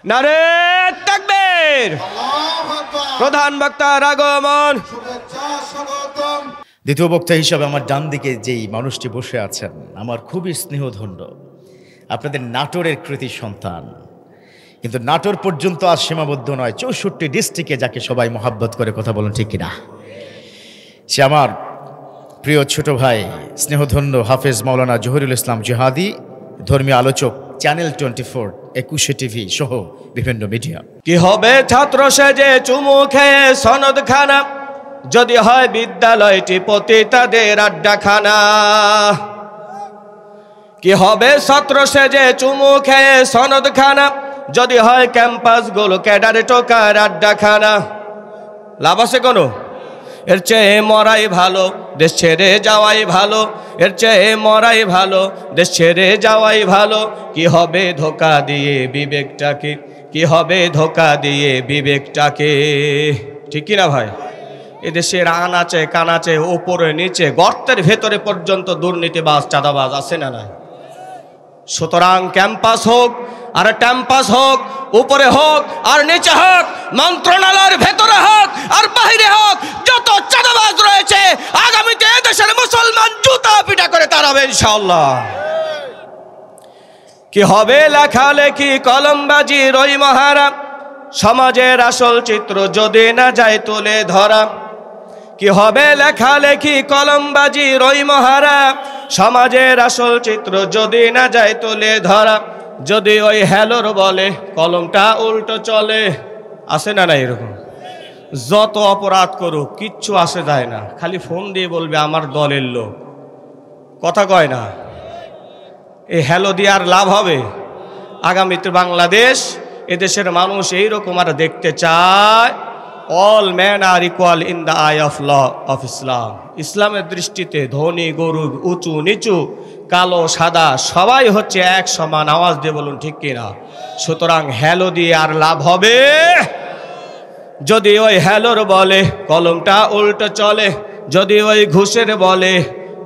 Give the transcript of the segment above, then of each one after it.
নারে তাকবীর। প্রধান বক্তার আগমন। দ্বিতীয় বক্তা হিসাবে আমার ডান দিকে যেই মানুষটি বসে আছেন আমার খুবই স্নেহধন্য, আপনাদের নাটোরের কৃতি সন্তান, কিন্তু নাটোর পর্যন্ত আজ সীমাবদ্ধ নয়, 64 ডিস্ট্রিক্টে যাকে সবাই মহাব্বত করে, কথা বলেন ঠিক কিনা? সে আমার প্রিয় ছোট ভাই স্নেহধন্য হাফেজ মাওলানা জহিরুল ইসলাম জিহাদি, ধর্মীয় আলোচক, চ্যানেল 24, 21 টিভি সহ বিভিন্ন মিডিয়া। কি হবে ছাত্র সেজে চুমু খেয়ে সনদ খানা, যদি হয় বিদ্যালয়টি পতিতাদের আড্ডাখানা। কি হবে ছাত্র সেজে চুমু খেয়ে সনদ খানা, যদি হয় ক্যাম্পাসগুলো ক্যাডার টোকার আড্ডাখানা। লাভ আছে কোনো? এর চেয়ে মরাই ভালো, দেশ ছেড়ে যাওয়াই ভালো। এর চেয়ে মরাই ভালো, দেশ ছেড়ে যাওয়াই ভালো। কি হবে ধোকা দিয়ে বিবেকটাকে, কি হবে ধোকা দিয়ে বিবেকটাকে, ঠিক কিনা ভাই? এদেশের আনাচে কানাচে ওপরে নিচে গর্তের ভেতরে পর্যন্ত দুর্নীতিবাজ চাঁদাবাজ আছে না নাই? সুতরাং ক্যাম্পাস হোক আর ট্যাম্পাস হোক, উপরে হোক আর নিচে হোক, মন্ত্রণালয়ের ভেতরে হোক আর বাহিরে হোক, যত চাঁদাবাজ রয়েছে আগামীতে এদেশের মুসলমান জুতা পিটা করে তাড়াবে ইনশাআল্লাহ। কি হবে লেখালেখি কলমবাজি রই মহারা, সমাজের আসল চিত্র যদি না যায় তুলে ধরা। কি হবে লেখালেখি কলমবাজি রই মহারা, সমাজের আসল চিত্র যদি না যায় তুলে ধরা। যদি ওই হ্যালোর বলে কলমটা উল্টো চলে, আসে না না এরকম? যত অপরাধ করুক কিচ্ছু আসে যায় না, খালি ফোন দিয়ে বলবে আমার দলের লোক, কথা কয় না। এই হ্যালো দিয়ে আর লাভ হবে? আগামীতে বাংলাদেশ, এদেশের মানুষ এইরকম আর দেখতে চায়। All man are equal in the eye of law of Islam. ইসলামের দৃষ্টিতে ধনী গরিব, উঁচু নিচু, কালো সাদা সবাই হচ্ছে এক সমান। আওয়াজ দিয়ে বলুন ঠিক কিনা? সুতরাং হ্যালো দিয়ে আর লাভ হবে? যদি ওই হ্যালোর বলে কলমটা উল্টো চলে, যদি ওই ঘুষের বলে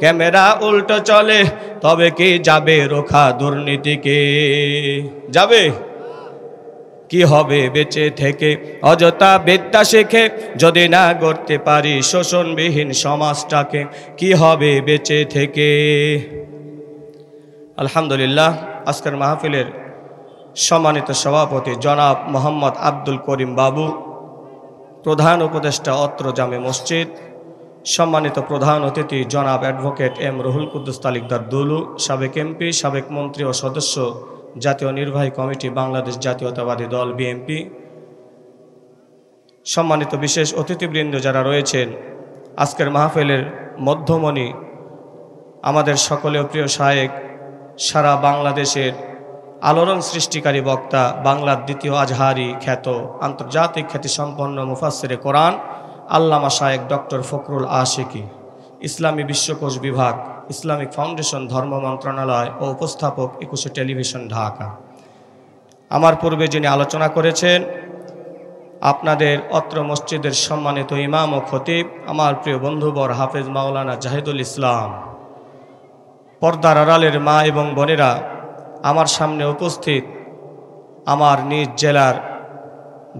ক্যামেরা উল্টো চলে, তবে কি যাবে রোখা দুর্নীতিকে? যাবে? কি হবে বেঁচে থেকে অযথা বিদ্যা শিখে, যদি না গড়তে পারি শোষণবিহীন সমাজটাকে? কি হবে বেঁচে থেকে? আলহামদুলিল্লাহ, আজকের মাহফিলের সম্মানিত সভাপতি জনাব মোহাম্মদ আব্দুল করিম বাবু, প্রধান উপদেষ্টা অত্র জামে মসজিদ, সম্মানিত প্রধান অতিথি জনাব অ্যাডভোকেট এম রুহুল কুদ্দুস তালুকদার দুলু, সাবেক এমপি, সাবেক মন্ত্রী ও সদস্য জাতীয় নির্বাহী কমিটি বাংলাদেশ জাতীয়তাবাদী দল বিএনপি, সম্মানিত বিশেষ অতিথিবৃন্দ যারা রয়েছেন, আজকের মাহফিলের মধ্যমণি, আমাদের সকলের প্রিয় শায়েখ, সারা বাংলাদেশের আলোড়ন সৃষ্টিকারী বক্তা, বাংলার দ্বিতীয় আজহারি খ্যাত, আন্তর্জাতিক খ্যাতিসম্পন্ন মুফাসসিরে কোরআন আল্লামা শায়েখ ডক্টর ফখরুল আশিকি, ইসলামী বিশ্বকোষ বিভাগ, ইসলামিক ফাউন্ডেশন, ধর্ম মন্ত্রণালয় ও উপস্থাপক 21 টেলিভিশন ঢাকা। আমার পূর্বে যিনি আলোচনা করেছেন, আপনাদের অত্র মসজিদের সম্মানিত ইমাম ও খতিব, আমার প্রিয় বন্ধুবর হাফেজ মাওলানা জাহিদুল ইসলাম, পর্দার আড়ালের মা এবং বোনেরা, আমার সামনে উপস্থিত আমার নিজ জেলার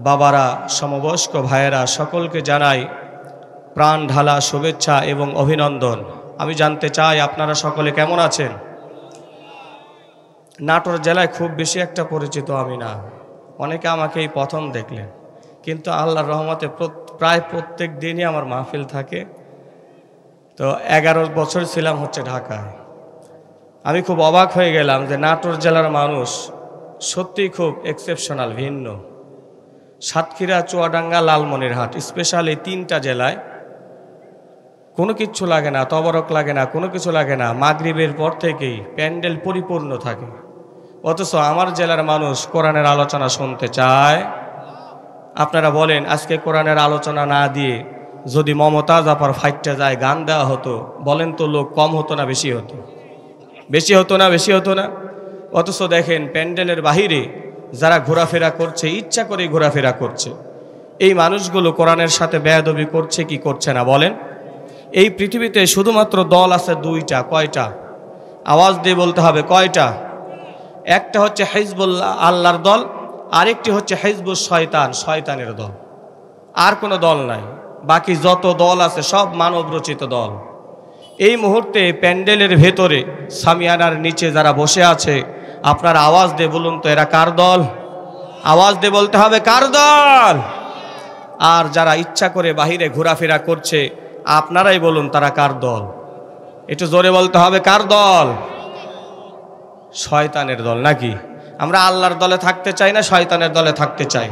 বাবারা, সমবয়স্ক ভাইয়েরা, সকলকে জানাই প্রাণ ঢালা শুভেচ্ছা এবং অভিনন্দন। আমি জানতে চাই আপনারা সকলে কেমন আছেন? নাটোর জেলায় খুব বেশি একটা পরিচিত আমি না, অনেকে আমাকে এই প্রথম দেখলেন, কিন্তু আল্লাহর রহমতে প্রায় প্রত্যেক দিনই আমার মাহফিল থাকে। তো 11 বছর ছিলাম হচ্ছে ঢাকায়। আমি খুব অবাক হয়ে গেলাম যে নাটোর জেলার মানুষ সত্যিই খুব এক্সেপশনাল, ভিন্ন। সাতক্ষীরা, চুয়াডাঙ্গা, লালমনিরহাট, স্পেশালি 3টা জেলায় কোনো কিচ্ছু লাগে না, তবরক লাগে না, কোনো কিছু লাগে না, মাগরিবের পর থেকেই প্যান্ডেল পরিপূর্ণ থাকে। অথচ আমার জেলার মানুষ কোরআনের আলোচনা শুনতে চায়। আপনারা বলেন, আজকে কোরআনের আলোচনা না দিয়ে যদি মমতাজ আপার ফাইটটা যায় গান দেওয়া হতো, বলেন তো লোক কম হতো না বেশি হতো? বেশি হতো না? বেশি হতো না? অথচ দেখেন প্যান্ডেলের বাহিরে যারা ঘোরাফেরা করছে, ইচ্ছা করে ঘোরাফেরা করছে, এই মানুষগুলো কোরআনের সাথে বেয়াদবি করছে কি করছে না বলেন? এই পৃথিবীতে শুধুমাত্র দল আছে 2টা। কয়টা? আওয়াজ দিয়ে বলতে হবে কয়টা? একটা হচ্ছে হিজবুল্লাহ, আল্লাহর দল, আরেকটি হচ্ছে হিজবুশ শয়তান, শয়তানের দল। আর কোনো দল নাই, বাকি যত দল আছে সব মানব রচিত দল। এই মুহূর্তে প্যান্ডেলের ভেতরে সামিয়ানার নিচে যারা বসে আছে, আপনার আওয়াজ দিয়ে বলুন তো এরা কার দল? আওয়াজ দিয়ে বলতে হবে কার দল। আর যারা ইচ্ছা করে বাহিরে ঘোরাফেরা করছে, আপনারাই বলুন তারা কার দল। একটু জোরে বলতে হবে কার দল? শয়তানের দল নাকি? আমরা আল্লাহর দলে থাকতে চাই না শয়তানের দলে থাকতে চাই?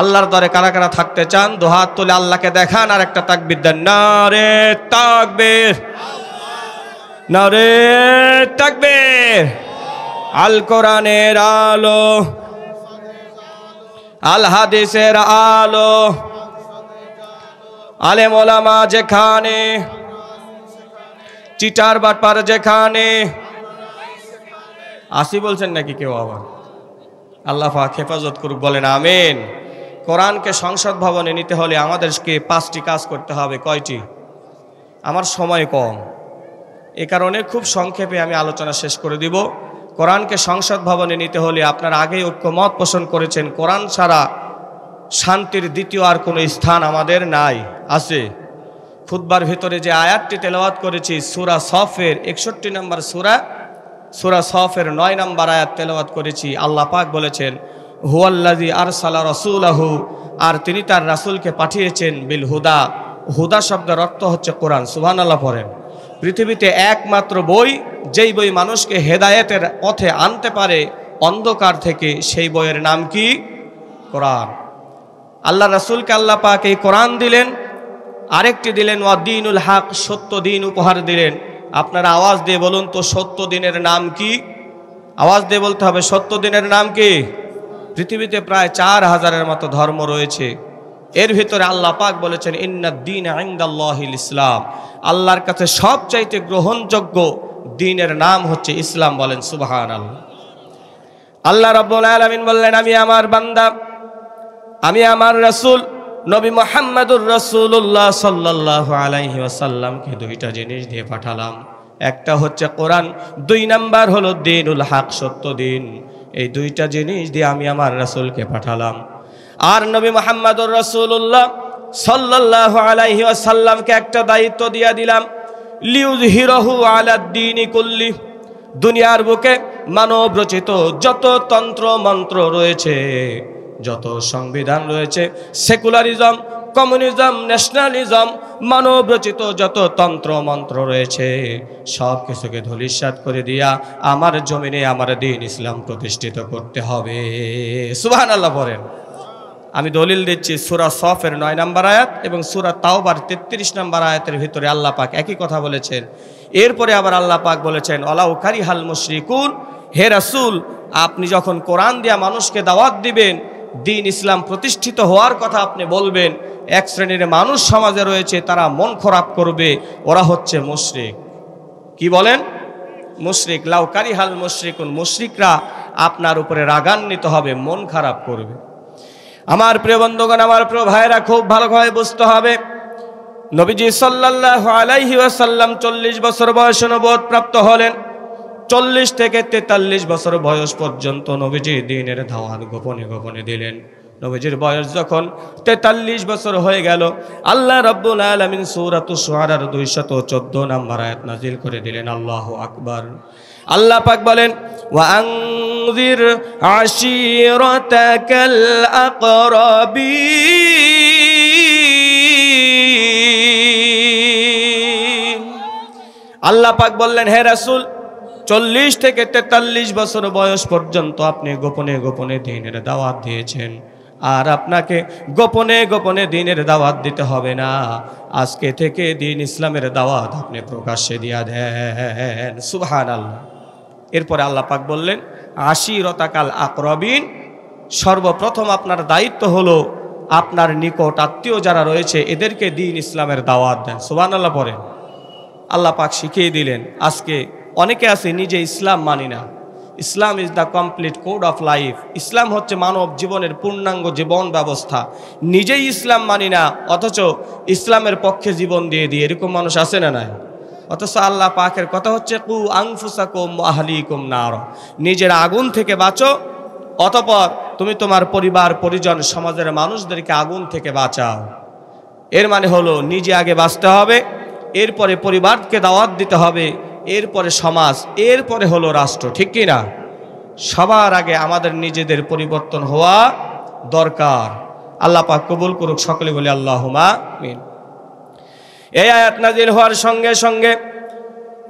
আল্লাহর দলে কারা কারা থাকতে চান? দুহাত তুলে আল্লাহকে দেখান, আর একটা তাকবীর দেন, নারে তাকবীর, নারে তাকবীর। আল কোরআনের আলো, আল হাদিসের আলো, আলেম ওলামা যেখানে, চিটার বাটপার যেখানে আসি বলছেন নাকি কেউ? আবার আল্লাহ পাক হেফাজত করুক, বলেন আমিন। কোরআনকে সংসদ ভবনে নিতে হলে আমাদেরকে 5টি কাজ করতে হবে। কয়টি? আমার সময় কম, এ কারণে খুব সংক্ষেপে আমি আলোচনা শেষ করে দিব। কোরআনকে সংসদ ভবনে নিতে হলে আপনারা আগেই ঐক্যমত পোষণ করেছেন, কোরআন ছাড়া শান্তির দ্বিতীয় আর কোনো স্থান আমাদের নাই। আছে? খুতবার ভিতরে যে আয়াতটি তেলাওয়াত করেছি সূরা সফের 61 নম্বর সূরা সফের 9 নম্বর আয়াত তেলাওয়াত করেছি। আল্লাহ পাক বলেছেন হুয়াল্লাযী আরসালা রাসূলাহু, আর তিনি তার রাসূলকে পাঠিয়েছেন বিল হুদা। হুদা শব্দের অর্থ হচ্ছে কোরআন। সুবহানাল্লাহ পড়েন। পৃথিবীতে একমাত্র বই, যেই বই মানুষকে হেদায়েতের পথে আনতে পারে অন্ধকার থেকে, সেই বইয়ের নাম কি? কোরআন। আল্লাহ রাসূলকে আল্লাহ পাক এই কোরআন দিলেন, আরেকটি দিলেন ওয়া দীনুল হক, সত্য দিন উপহার দিলেন। আপনারা আওয়াজ দিয়ে বলুন তো সত্য দিনের নাম কি? আওয়াজ দিয়ে বলতে হবে সত্য দিনের নাম কি? পৃথিবীতে প্রায় 4000-এর মতো ধর্ম রয়েছে, এর ভিতরে আল্লাহ পাক বলেছেন ইন্নাদ দীনা ইনদাল্লাহিল ইসলাম, আল্লাহর কাছে সবচাইতে গ্রহণযোগ্য দ্বীনের নাম হচ্ছে ইসলাম। বলেন সুবহানাল্লাহ। আল্লাহ রাব্বুল আলামিন বললেন আমি আমার বান্দা, আমি আমার রাসূল নবী মুহাম্মদুর রাসূলুল্লাহ সাল্লাল্লাহু আলাইহি ওয়াসাল্লামকে 2টা জিনিস দিয়ে পাঠালাম। একটা হচ্ছে কোরআন, 2 নাম্বার হলো দীনুল হক, সত্য দিন। এই 2টা জিনিস দিয়ে আমি আমার রাসূলকে পাঠালাম। আর নবী মুহাম্মদুর রাসূলুল্লাহ সাল্লাল্লাহু আলাইহি ওয়াসাল্লামকে একটা দায়িত্ব দিয়ে দিলাম, লিউযহিরাহু আলাদ-দীনি কুল্লি, দুনিয়ার বুকে মানব রচিত যত তন্ত্র মন্ত্র রয়েছে, যত সংবিধান রয়েছে, সেকুলারিজম, কমিউনিজম, ন্যাশনালিজম, মানব রচিত যত তন্ত্র মন্ত্র রয়েছে, সব কিছুকে ধূলিসাৎ করে দিয়া আমার জমিনে আমার দ্বীন ইসলাম প্রতিষ্ঠিত করতে হবে। সুবহানাল্লাহ পড়েন। আমি দলিল দিচ্ছি সূরা সফের 9 নম্বর আয়াত এবং সূরা তাওবার 33 নম্বর আয়াতের ভিতরে আল্লাহ পাক একই কথা বলেছেন। এরপরে আবার আল্লাহ পাক বলেছেন ওয়ালাউ কারিহাল মুশরিকুন, হে রাসূল আপনি যখন কোরআন দিয়া মানুষকে দাওয়াত দিবেন, দ্বীন ইসলাম প্রতিষ্ঠিত হওয়ার কথা আপনি বলবেন, এক শ্রেণীর মানুষ সমাজে রয়েছে তারা মন খারাপ করবে, ওরা হচ্ছে মুশরিক। কি বলেন? মুশরিক। লাউ কারিহাল মুশরিকুন, মুশরিকরা আপনার উপরে রাগান্বিত হবে, মন খারাপ করবে। আমার প্রিয় বন্ধুগণ, আমার প্রিয় ভাইরা, খুব ভালোভাবে বুঝতে হবে নবীজি সাল্লাল্লাহু আলাইহি ওয়াসাল্লাম 40 বছর বয়সে নবুয়ত প্রাপ্ত হলেন। 40 থেকে 43 বছর বয়স পর্যন্ত নবীজি দ্বীনের দাওয়াত গোপনে গোপনে দিলেন। নবীজির বয়স যখন 43 বছর হয়ে গেল, আল্লাহ রাব্বুল আলামিন সূরাতুশ শুআরার 214 নম্বর আয়াত নাজিল করে দিলেন। আল্লাহু আকবার। আল্লাহ পাক বলেন ওয়া আনযির আশীরাতাকাল আকরাবিন। আল্লাহ পাক বললেন হে রাসূল 40 থেকে 43 বছর বয়স পর্যন্ত আপনি গোপনে গোপনে দ্বীনের দাওয়াত দিয়েছেন, আর আপনাকে গোপনে গোপনে দ্বীনের দাওয়াত দিতে হবে না। আজকে থেকে দ্বীন ইসলামের দাওয়াত আপনি প্রকাশ্যে দিয়া দেন। সুবহানাল্লাহ। এরপরে আল্লাহ পাক বললেন আশীরাতাকাল আকরাবিন, সর্বপ্রথম আপনার দায়িত্ব হলো আপনার নিকট আত্মীয় যারা রয়েছে এদেরকে দ্বীন ইসলামের দাওয়াত দেন। সুবহানাল্লাহ পড়েন। আল্লাহ পাক শিখিয়ে দিলেন। আজকে অনেকে আছে নিজে ইসলাম মানি না। Islam is the complete code of life, ইসলাম হচ্ছে মানব জীবনের পূর্ণাঙ্গ জীবন ব্যবস্থা। নিজেই ইসলাম মানি না, অথচ ইসলামের পক্ষে জীবন দিয়ে দিয়ে এরকম মানুষ আছে না নাই? অথচ আল্লাহ পাকের কথা হচ্ছে কু আনফুসাকুম ওয়া আহলিকুম নার, নিজের আগুন থেকে বাঁচো, অতঃপর তুমি তোমার পরিবার পরিজন সমাজের মানুষদেরকে আগুন থেকে বাঁচাও। এর মানে হলো নিজে আগে বাঁচতে হবে, এরপরে পরিবারকে দাওয়াত দিতে হবে, এরপরে সমাজ, এরপরে হলো রাষ্ট্র। ঠিক কি না? সবার আগে আমাদের নিজেদের পরিবর্তন হওয়া দরকার। আল্লাহ পাক কবুল করুক, সকলে বলি আল্লাহুম্মা আমিন। এই আয়াত নাজিল হওয়ার সঙ্গে সঙ্গে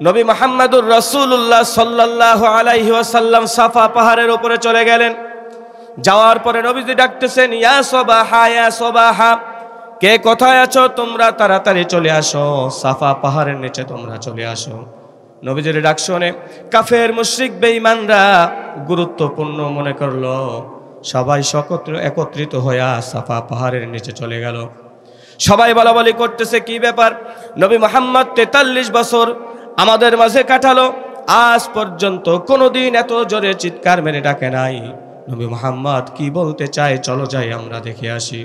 নবী মুহাম্মদুর রাসূলুল্লাহ সাল্লাল্লাহু আলাইহি ওয়াসাল্লাম সাফা পাহাড়ের উপরে চলে গেলেন। যাওয়ার পরে নবীজি ডাকতেছেন, ইয়া সাবাহা, ইয়া সাবাহা, কে কোথায় আছো তোমরা তাড়াতাড়ি চলে আসো, সাফা পাহাড়ের নিচে তোমরা চলে আসো। নবীজির ডাক শুনে কাফের মুশরিক বেঈমানরা গুরুত্বপূর্ণ মনে করলো, সবাই একত্রিত হয়ে সাফা পাহাড়ের নিচে চলে গেল। সবাই বলাবলি করতেছে, কি ব্যাপার? নবী মুহাম্মদ 43 বছর আমাদের মাঝে কাটালো, আজ পর্যন্ত কোনোদিন এত জোরে চিৎকার মেরে ডাকে নাই। নবী মুহাম্মদ কি বলতে চায়, চলো যাই আমরা দেখে আসি।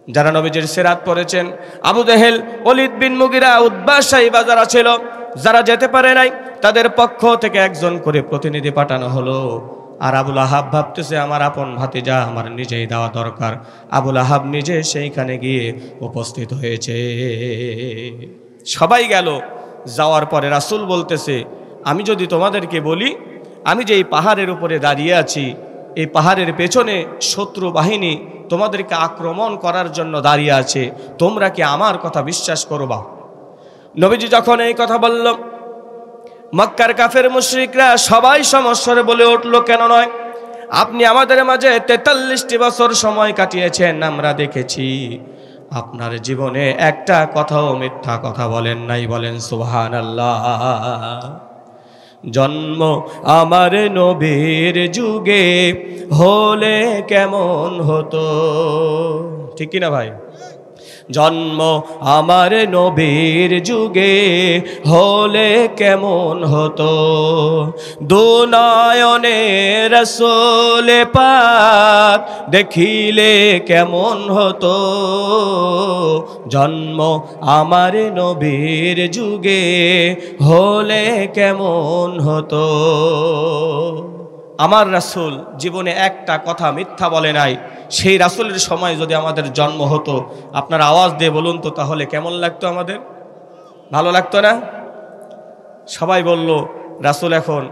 যারা নবীজির সিরাত পড়েছেন, আবু জেহেল, ওলীদ বিন মুগিরা, উতবা, সাইবা যারা ছিল, যারা যেতে পারে নাই, তাদের পক্ষ থেকে একজন করে প্রতিনিধি পাঠানো হলো। আর আবুল আহাব ভাবতেছে, আমার আপন ভাতিজা, আমার নিজেই দেওয়া দরকার। আবুল আহাব নিজে সেইখানে গিয়ে উপস্থিত হয়েছে। সবাই গেল। যাওয়ার পরে রাসূল বলতেছে, আমি যদি তোমাদেরকে বলি, আমি যে এই পাহাড়ের উপরে দাঁড়িয়ে আছি, এই পাহাড়ের পেছনে শত্রু বাহিনী তোমাদেরকে আক্রমণ করার জন্য দাঁড়িয়ে আছে, তোমরা কি আমার কথা বিশ্বাস করবা? নবীজি যখন এই কথা বলল, মক্কার কাফের মুশরিকরা সবাই সমস্যারে বলে উঠল, কেন নয়? আপনি আমাদের মাঝে 43টি বছর সময় কাটিয়েছেন, আমরা দেখেছি আপনার জীবনে একটা কথাও মিথ্যা কথা বলেন নাই। বলেন সুবহানাল্লাহ। জন্ম আমার নবীর যুগে হলে কেমন হতো, ঠিক কিনা ভাই? জন্ম আমার নবীর যুগে হলে কেমন হতো, দুনয়নে রাসূল পাক দেখিলে কেমন হতো। জন্ম আমার নবীর যুগে হলে কেমন হতো। আমার রাসূল জীবনে একটা কথা মিথ্যা বলে নাই। সেই রাসূলের সময় যদি আমাদের জন্ম হতো, আপনারা আওয়াজ দিয়ে বলুন তো, তাহলে কেমন লাগতো? আমাদের ভালো লাগতো না? সবাই বলল। রাসূল এখন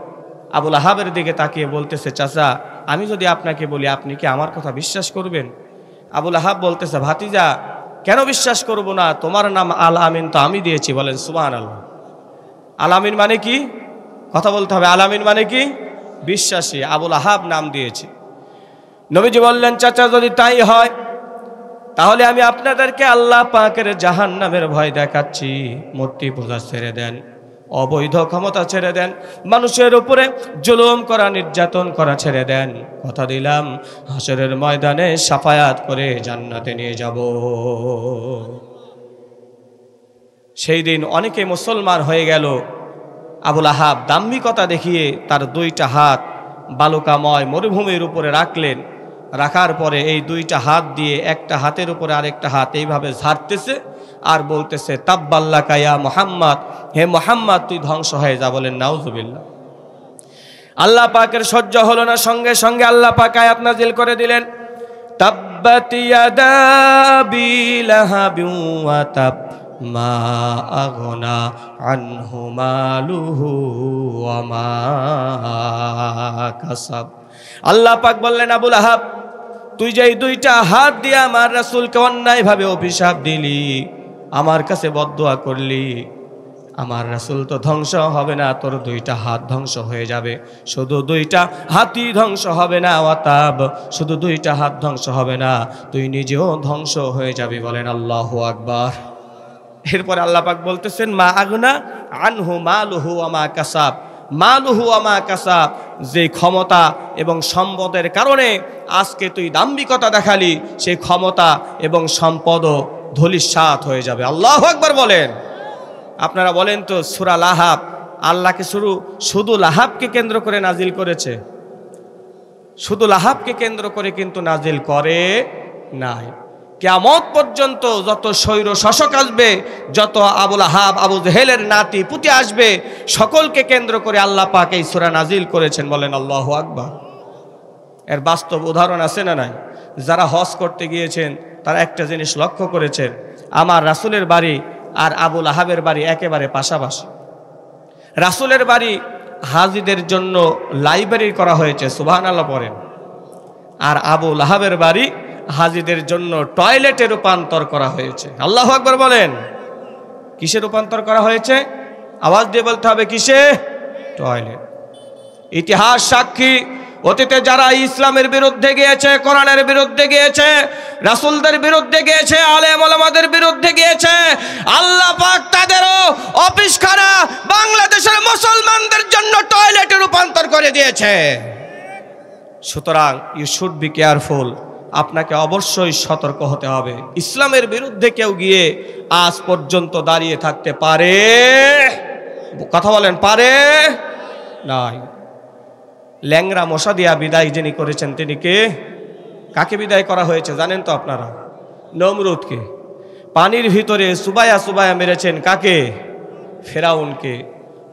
আবুল আহাবের দিকে তাকিয়ে বলতেছে, চাচা, আমি যদি আপনাকে বলি, আপনি কি আমার কথা বিশ্বাস করবেন? আবুল আহাব বলতেছে, ভাতিজা, কেন বিশ্বাস করব না? তোমার নাম আল আমিন তো আমি দিয়েছি। বলেন সুবহানাল্লাহ। আল আমিন মানে কি? কথা বলতে হবে। আল আমিন মানে কি? বিশ্বাসী। আবুল আহাব নাম দিয়েছে। নবীজি বললেন, চাচা, যদি তাই হয় তাহলে আমি আপনাদেরকে আল্লাহ পাকের জাহান্নামের ভয় দেখাচ্ছি। মূর্তি পূজা ছেড়ে দেন, অবৈধ ক্ষমতা ছেড়ে দেন, মানুষের উপরে জুলুম করা, নির্যাতন করা ছেড়ে দেন। কথা দিলাম, হাসরের ময়দানে শাফায়াত করে জান্নাতে নিয়ে যাব। সেই দিন অনেকে মুসলমান হয়ে গেল। আবুল আহাব দাম্ভিকতা দেখিয়ে তার 2টা হাত বালুকাময় মরুভূমির উপরে রাখলেন। রাখার পরে এই 2টা হাত দিয়ে একটা হাতের উপরে আরেকটা হাত এইভাবে ঝাড়তেছে আর বলতেছে, তাব্বাল্লাকা ইয়া মুহাম্মদ, হে মুহাম্মদ, তুই ধ্বংস হয়ে যা। বলেন নাউজুবিল্লাহ। আল্লাহ পাকের সহ্য হলো না, সঙ্গে সঙ্গে আল্লাহ পাক আয়াত নাজিল করে দিলেন, তাব্বাত ইয়াদা আবি লাহাবিন ওয়া তাব মা আগনা আনহু মালুহু ওয়া মা কাসাব। আল্লাহ পাক বললেন, আবুল আহাব, তুই যে 2টা হাত দিয়ে আমার রাসূলকে অন্যায়ভাবে অভিশাপ দিলি, আমার কাছে বদদুয়া করলি, আমার রাসূল তো ধ্বংস হবে না, তোর 2টা হাত ধ্বংস হয়ে যাবে। শুধু 2টা হাতই ধ্বংস হবে না, ওয়াতাব, শুধু 2টা হাত ধ্বংস হবে না, তুই নিজেও ধ্বংস হয়ে যাবি। বলেন আল্লাহু আকবার। এরপরে আল্লাহ পাক বলতেছেন, মা আগনা আনহু মালুহু ওয়া মা কাসাব। মালুহু ওয়া মা কাসাব, যে ক্ষমতা এবং সম্পদের কারণে আজকে তুই দাম্ভিকতা দেখালি, সেই ক্ষমতা এবং সম্পদও ধূলিসাৎ হয়ে যাবে। আল্লাহু আকবার বলেন। আপনারা বলেন তো, সূরা লাহাব আল্লাহকে শুধু লাহাবকে কেন্দ্র করে নাজিল করেছে? শুধু লাহাবকে কেন্দ্র করে কিন্তু নাজিল করে নাই। কিয়ামত পর্যন্ত যত স্বৈর শাসক আসবে, যত আবুল আহাব, আবু জেহেলের নাতি পুতি আসবে, সকলকে কেন্দ্র করে আল্লাহ পাক এই সূরা নাজিল করেছেন। বলেন আল্লাহু আকবার। এর বাস্তব উদাহরণ আছে না নাই? যারা হজ করতে গিয়েছেন তারা একটা জিনিস লক্ষ্য করেছেন, আমার রাসূলের বাড়ি আর আবুল আহাবের বাড়ি একেবারে পাশাপাশি। রাসূলের বাড়ি হাজিদের জন্য লাইব্রেরি করা হয়েছে, সুবহানাল্লাহ পড়েন। আর আবুল আহাবের বাড়ি হাজিদের জন্য টয়লেটে রূপান্তর করা হয়েছে। আল্লাহু আকবার বলেন। কিসে রূপান্তর করা হয়েছে? আওয়াজ দিয়ে বলতে হবে, কিসে? টয়লেট। ইতিহাস সাক্ষী, অতীতে যারা ইসলামের বিরুদ্ধে গিয়েছে, কোরআনের বিরুদ্ধে গিয়েছে, রাসূলদের বিরুদ্ধে গিয়েছে, আলেম ওলামাদের বিরুদ্ধে গিয়েছে, আল্লাহ পাক তাদেরও অফিসখানা বাংলাদেশের মুসলমানদের জন্য টয়লেটে রূপান্তর করে দিয়েছে। সুতরাং ইউ শুড বি কেয়ারফুল, আপনাকে অবশ্যই সতর্ক হতে হবে। ইসলামের বিরুদ্ধে কেউ গিয়ে আজ পর্যন্ত দাঁড়িয়ে থাকতে পারে? কথা বলেন, পারে? নাই। ল্যাংরা মশা দিয়া বিদায় যিনি করেছেন তিনি কে? কাকে বিদায় করা হয়েছে জানেন তো আপনারা? নমরুদকে। পানির ভিতরে সুবায়া সুবায়া মেরেছেন কাকে? ফেরাউনকে।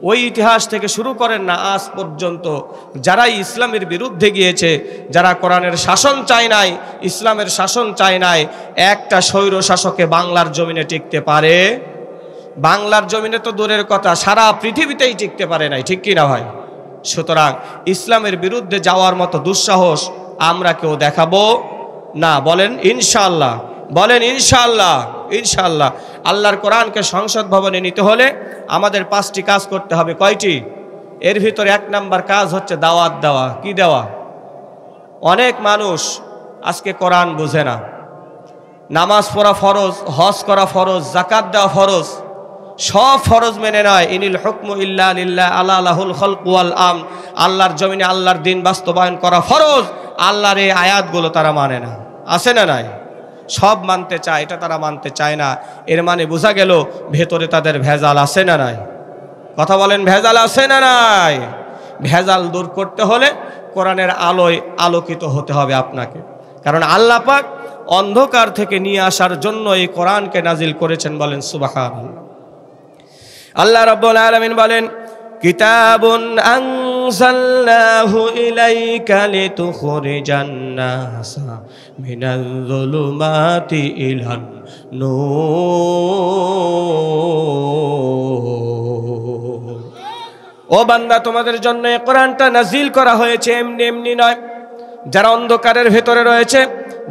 ওই ইতিহাস থেকে শুরু করেন না আজ পর্যন্ত যারাই ইসলামের বিরুদ্ধে গিয়েছে, যারা কোরআনের শাসন চায় নাই, ইসলামের শাসন চায় নাই, একটা স্বৈর শাসকে বাংলার জমিনে টিকতে পারে? বাংলার জমিনে তো দূরের কথা, সারা পৃথিবীতেই টিকতে পারে নাই, ঠিক কি না ভাই? সুতরাং ইসলামের বিরুদ্ধে যাওয়ার মতো দুঃসাহস আমরা কেউ দেখাবো না। বলেন ইনশাআল্লাহ, বলেন ইনশাআল্লাহ। ইনশাআল্লাহ। আল্লাহর কোরআনকে সংসদ ভবনে নিতে হলে আমাদের 5টি কাজ করতে হবে। কয়টি? এর ভিতরে 1 নাম্বার কাজ হচ্ছে দাওয়াত দেওয়া। কি দেওয়া? অনেক মানুষ আজকে কোরআন বুঝে না। নামাজ পড়া ফরজ, হজ করা ফরজ, যাকাত দেওয়া ফরজ, সব ফরজ মেনে নয়। ইনিল হুকমু ইল্লা লিল্লাহ আলা লাহুল খালকু ওয়াল আমর। আল্লাহর জমিনে আল্লাহর দিন বাস্তবায়ন করা ফরজ। আল্লাহর এই আয়াতগুলো তারা মানে না। আছে না নাই? সব মানতে চায়, এটা তারা মানতে চায় না। এর মানে বোঝা গেল ভেতরে তাদের ভেজাল আছে না নাই? কথা বলেন, ভেজাল আছে না নাই? ভেজাল দূর করতে হলে কোরআনের আলোয় আলোকিত হতে হবে আপনাকে। কারণ আল্লাহ পাক অন্ধকার থেকে নিয়ে আসার জন্য এই কোরআনকে নাজিল করেছেন। বলেন সুবহানাল্লাহ। আল্লাহ রাব্বুল আলামিন বলেন, কিতাবুন আনজালনাহু ইলাইকা লিতুখরিজান নাসা মিনাল যুলুমাতি ইলান নূর। ও বান্দা, তোমাদের জন্য এই কোরআনটা নাজিল করা হয়েছে এমনি এমনি নয়। যারা অন্ধকারের ভিতরে রয়েছে,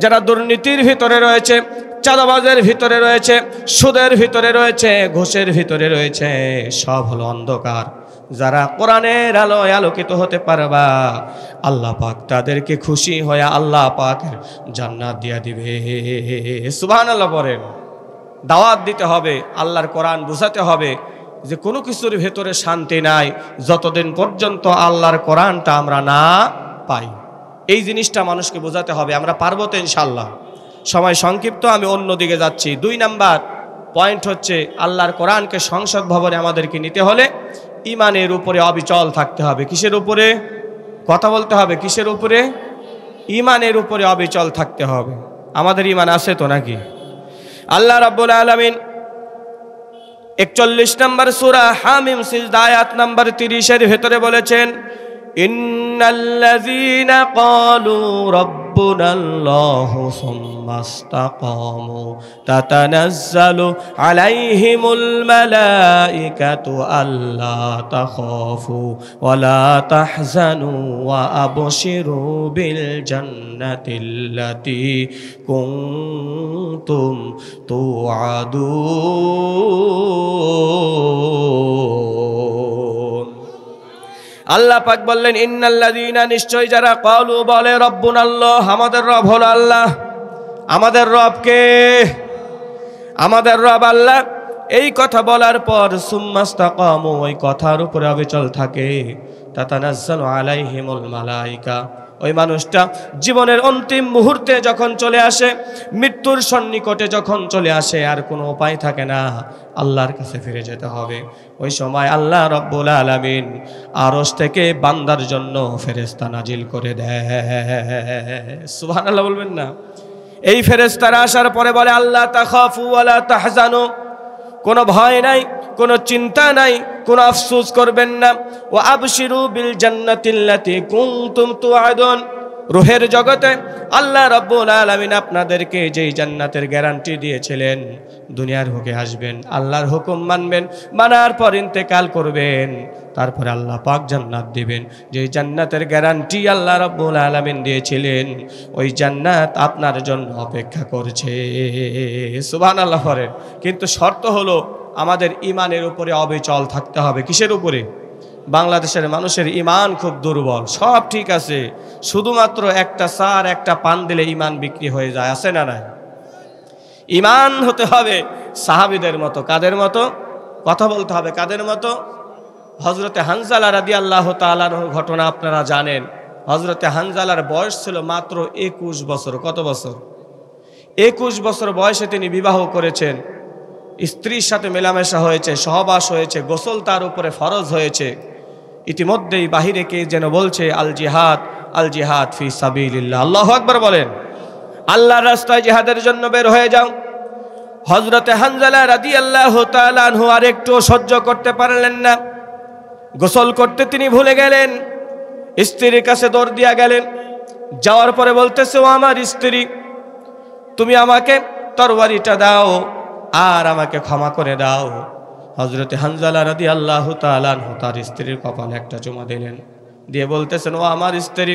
যারা দুর্নীতির ভিতরে রয়েছে, চাঁদাবাজের ভিতরে রয়েছে, সুদের ভিতরে রয়েছে, ঘুষের ভিতরে রয়েছে, সব হলো অন্ধকার। যারা কোরআনের আলোয় আলোকিত হতে পারবা, আল্লাহ পাক তাদেরকে খুশি হয়ে আল্লাহ পাকের জান্নাত দিয়া দিবে। সুবহানাল্লাহ পড়েন। দাওয়াত দিতে হবে, আল্লাহর কোরআন বুঝাতে হবে যে কোনো কিছুর ভেতরে শান্তি নাই যতদিন পর্যন্ত আল্লাহর কোরআনটা আমরা না পাই। এই জিনিসটা মানুষকে বোঝাতে হবে। আমরা পারবো তো ইনশাআল্লাহ। সময় সংক্ষিপ্ত, আমি অন্যদিকে যাচ্ছি। 2 নাম্বার পয়েন্ট হচ্ছে আল্লাহর কোরআনকে সংসদ ভবনে আমাদেরকে নিতে হলে ইমানের উপরে অবিচল থাকতে হবে। কিসের উপরে? কথা বলতে হবে, কিসের উপরে? ইমানের উপরে অবিচল থাকতে হবে। আমাদের ইমান আছে তো নাকি? আল্লাহ রাব্বুল আলামিন 41 নম্বর সূরা হামিম সিজদা আয়াত নাম্বার 30 এর ভেতরে বলেছেন, ইন্নাল্লাযীনা ক্বালু রাব্বুনাল্লাহু সুম্মা ইসতাকামু তাতানাজ্জালু আলাইহিমুল মালাইকাতু আল্লা তাখাফু ওয়া লা তাহজানু ওয়া আবশিরু বিল জান্নাতিল্লাতী কুনতুম তুআদুন। আল্লাহ পাক বললেন, ইন্নাল্লাযীনা, নিশ্চয় যারা, ক্বালু বলে, রব্বুনাল্লাহ, আমাদের রব হলো আল্লাহ। আমাদের রব কে? আমাদের রব আল্লাহ। এই কথা বলার পর সুম্মা ইসতাকামু, ওই কথার উপরে অবিচল থাকে, তাতানাজ্জালু আলাইহিমুল মালাইকা, ওই মানুষটা জীবনের অন্তিম মুহূর্তে যখন চলে আসে, মৃত্যুর সন্নিকটে যখন চলে আসে, আর কোনো উপায় থাকে না, আল্লাহর কাছে ফিরে যেতে হবে। ওই সময় আল্লাহ রব্বুল আলামিন আরশ থেকে বান্দার জন্য ফেরেশতা নাজিল করে দেয়। সুবহানাল্লাহ বলবেন না? এই ফেরেশতারা আসার পরে বলে, আল্লাহ তাখাফু ওয়া লা তাহজানু, কোনো ভয় নাই, কোনো চিন্তা নাই, কোনো আফসোস করবেন না। ওয়া আবশিরু বিল জান্নাতিল্লাতী কুনতুম তুআদুন, রুহের জগতে আল্লাহ রাব্বুল আলামিন আপনাদেরকে যেই জান্নাতের গ্যারান্টি দিয়েছিলেন, দুনিয়ার বুকে আসবেন, আল্লাহর হুকুম মানবেন, মানার পর ইন্তেকাল করবেন, তারপরে আল্লাহ পাক জান্নাত দিবেন। যেই জান্নাতের গ্যারান্টি আল্লাহ রাব্বুল আলামিন দিয়েছিলেন, ওই জান্নাত আপনার জন্য অপেক্ষা করছে। সুবহানাল্লাহ পড়েন। কিন্তু শর্ত হলো আমাদের ঈমানের উপরে অবিচল থাকতে হবে। কিসের উপরে? বাংলাদেশের মানুষের ঈমান খুব দুর্বল, সব ঠিক আছে, শুধুমাত্র একটা সার একটা পান দিলে ঈমান বিক্রি হয়ে যায়, আছে না নাই? ঈমান হতে হবে সাহাবীদের মতো। কাদের মতো? কথা বলতে হবে কাদের মতো? হযরতে হানজালা রাদিয়াল্লাহু তাআলার ঘটনা আপনারা জানেন। হযরতে হানজালার বয়স ছিল মাত্র 21 বছর। কত বছর? 21 বছর বয়সে তিনি বিবাহ করেছেন, স্ত্রীর সাথে মেলামেশা হয়েছে, সহবাস হয়েছে, গোসল তার উপরে ফরজ হয়েছে। ইতিমধ্যেই বাহিরে কে যেন বলছে আল জিহাদ ফি সাবিলিল্লাহ। আল্লাহু আকবার বলেন। আল্লাহর রাস্তায় জিহাদের জন্য বের হয়ে যাও। হযরতে হানজালা রাদিয়াল্লাহু তাআলা আনহু আর একটু সহ্য করতে পারলেন না। গোসল করতে তিনি ভুলে গেলেন, স্ত্রীর কাছে দৌড় দিয়া গেলেন। যাওয়ার পরে বলতেছে, ও আমার স্ত্রী, তুমি আমাকে তরবারিটা দাও আর আমাকে ক্ষমা করে দাও। হযরতে হানজালা রাদিয়াল্লাহু তাআলা আনহু তার স্ত্রীর কপালে একটা চুমা দিলেন, দিয়ে বলতেছেন, ও আমার স্ত্রী,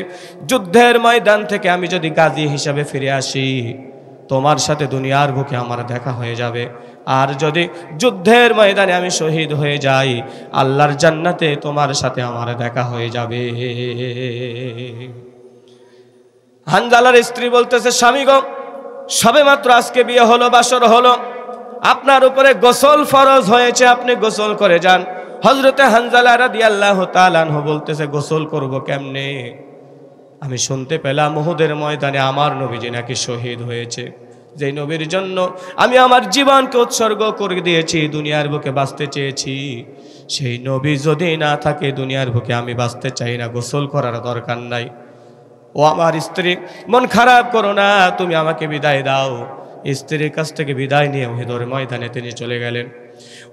যুদ্ধের ময়দান থেকে আমি যদি গাজী হিসাবে ফিরে আসি, তোমার সাথে দুনিয়ার বুকে আমার দেখা হয়ে যাবে। আর যদি যুদ্ধের ময়দানে আমি শহীদ হয়ে যাই, আল্লাহর জান্নাতে তোমার সাথে আমার দেখা হয়ে যাবে। হানজালার স্ত্রী বলতেছে, স্বামী গো, সবে মাত্র আজকে বিয়ে হলো, বাসর হলো, আপনার উপরে গোসল ফরজ হয়েছে, আপনি গোসল করে যান। হযরতে হানজালা রাদিয়াল্লাহু তাআলা আনহু বলতেছে, গোসল করব কেমনে? আমি শুনতে পেলাম উহুদের ময়দানে আমার নবীজি নাকি শহীদ হয়েছে, যেই নবীর জন্য আমি আমার জীবনকে উৎসর্গ করে দিয়েছি, দুনিয়ার বুকে বাঁচতে চেয়েছি, সেই নবী যদি না থাকে দুনিয়ার বুকে আমি বাঁচতে চাই না, গোসল করার দরকার নাই। ও আমার স্ত্রী, মন খারাপ করো না, তুমি আমাকে বিদায় দাও। স্ত্রীর কাছ থেকে বিদায় নিয়ে উহুদের ময়দানে তিনি চলে গেলেন।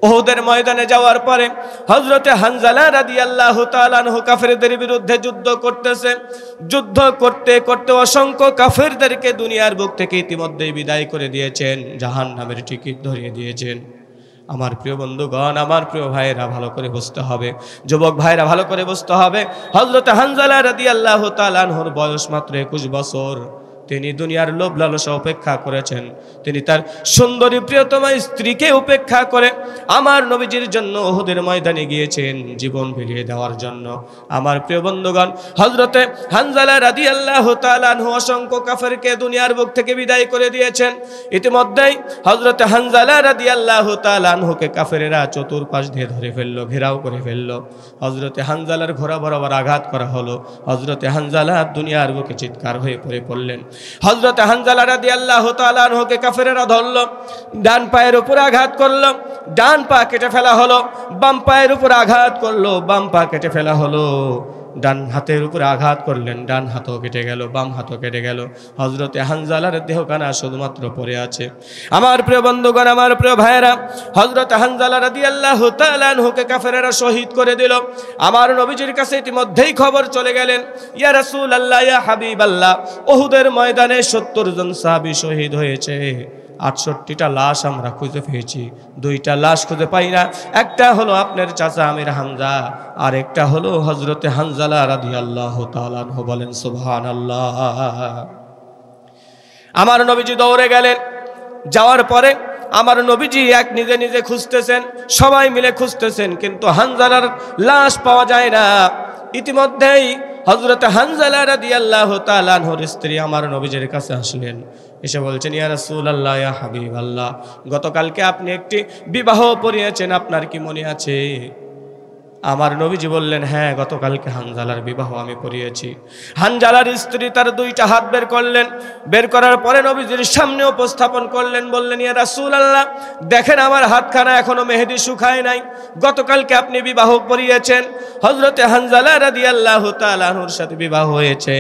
উহুদের ময়দানে যাওয়ার পরে হযরতে হানজালা রাদিয়াল্লাহু তাআলা আনহু কাফেরদের বিরুদ্ধে যুদ্ধ করতেছে। যুদ্ধ করতে করতে অসংখ্য কাফেরদেরকে দুনিয়ার বুক থেকে ইতিমধ্যেই বিদায় করে দিয়েছেন, জাহান্নামের টিকিট ধরিয়ে দিয়েছেন। আমার প্রিয় বন্ধুগণ, আমার প্রিয় ভাইরা, ভালো করে বুঝতে হবে, যুবক ভাইরা ভালো করে বুঝতে হবে, হযরতে হানজালা রাদিয়াল্লাহু তাআলা আনহুর বয়স মাত্র 21 বছর। তিনি দুনিয়ার লোভ লালসা উপেক্ষা করেছেন, তিনি তার সুন্দরী প্রিয়তমা স্ত্রীকে উপেক্ষা করে আমার নবীজির জন্য উহুদের ময়দানে গিয়েছেন জীবন বিলিয়ে দেওয়ার জন্য। আমার প্রিয় বন্ধুগণ, হযরতে হানজালা রাদিয়াল্লাহু তাআলা আনহু অসংখ্য কাফেরকে দুনিয়ার বুক থেকে বিদায় করে দিয়েছেন। ইতিমধ্যেই হযরতে হানজালা রাদিয়াল্লাহু তাআলা আনহুকে কাফেরেরা চতুর্পাশ দিয়ে ধরে ফেললো, ঘেরাও করে ফেললো। হযরতে হানজালার ঘোড়া বরাবর আঘাত করা হলো। হযরতে হানজালা দুনিয়ার বুকে চিৎকার হয়ে পড়লেন। হযরতে হানজালা রাদিয়াল্লাহু তাআলা আনহুকে কাফেরেরা ধরল, ডান পায়ের উপর আঘাত করলো, ডান পা কেটে ফেলা হলো। বাম পায়ের উপর আঘাত করলো, বাম পা কেটে ফেলা হলো। ডান হাতের উপরে আঘাত করলেন, ডান হাতও কেটে গেল, বাম হাতও কেটে গেল। হযরতে হানজালার দেহখানা শুধুমাত্র পড়ে আছে। আমার প্রিয় বন্ধুগণ, আমার প্রিয় ভাইয়েরা, হযরতে হানজালা রাদিয়াল্লাহু তাআলা আনহুকে কাফেরেরা শহীদ করে দিল। আমার নবীজির কাছে ইতিমধ্যেই খবর চলে গেলেন, ইয়া রাসূলুল্লাহ, ইয়া হাবিবাল্লাহ, উহুদের ময়দানে 70 জন সাহাবী শহীদ হয়েছে, 68টা লাশ আমরা খুঁজে পেয়েছি, 2টা লাশ খুঁজে পাই না। একটা হলো আপনার চাচা আমির হামজা, আর একটা হলো হযরতে হানজালা রাদিয়াল্লাহু তাআলা আনহু। বলেন সুবহানাল্লাহ। আমার নবীজি দৌড়ে গেলেন। যাওয়ার পরে আমার নবীজি নিজে নিজে খুঁজতেছেন, সবাই মিলে খুঁজতেছেন, কিন্তু হানজালার লাশ পাওয়া যায় না। ইতিমধ্যেই হযরতে হানজালা রাদিয়াল্লাহু তাআলা আনহুর স্ত্রী আমার নবীজির কাছে আসলেন, এসে বলছেন, ইয়া রাসূলুল্লাহ, ইয়া হাবিবাল্লাহ, গতকালকে আপনি একটি বিবাহ পড়িয়েছেন, আপনার কি মনে আছে? আমার নবীজি বললেন, হ্যাঁ, গতকালকে হানজালার বিবাহ আমি পড়িয়েছি। হানজালার স্ত্রী তার 2টা হাত বের করলেন, বের করার পরে নবীজির সামনে উপস্থাপন করলেন, বললেন, ইয়া রাসূলুল্লাহ, দেখেন আমার হাতখানা এখনো মেহেদি শুকায় নাই, গতকালকে আপনি বিবাহ পড়িয়েছেন। হযরতে হানজালা রাদিয়াল্লাহু তাআলা আনহুর সাথে বিবাহ হয়েছে,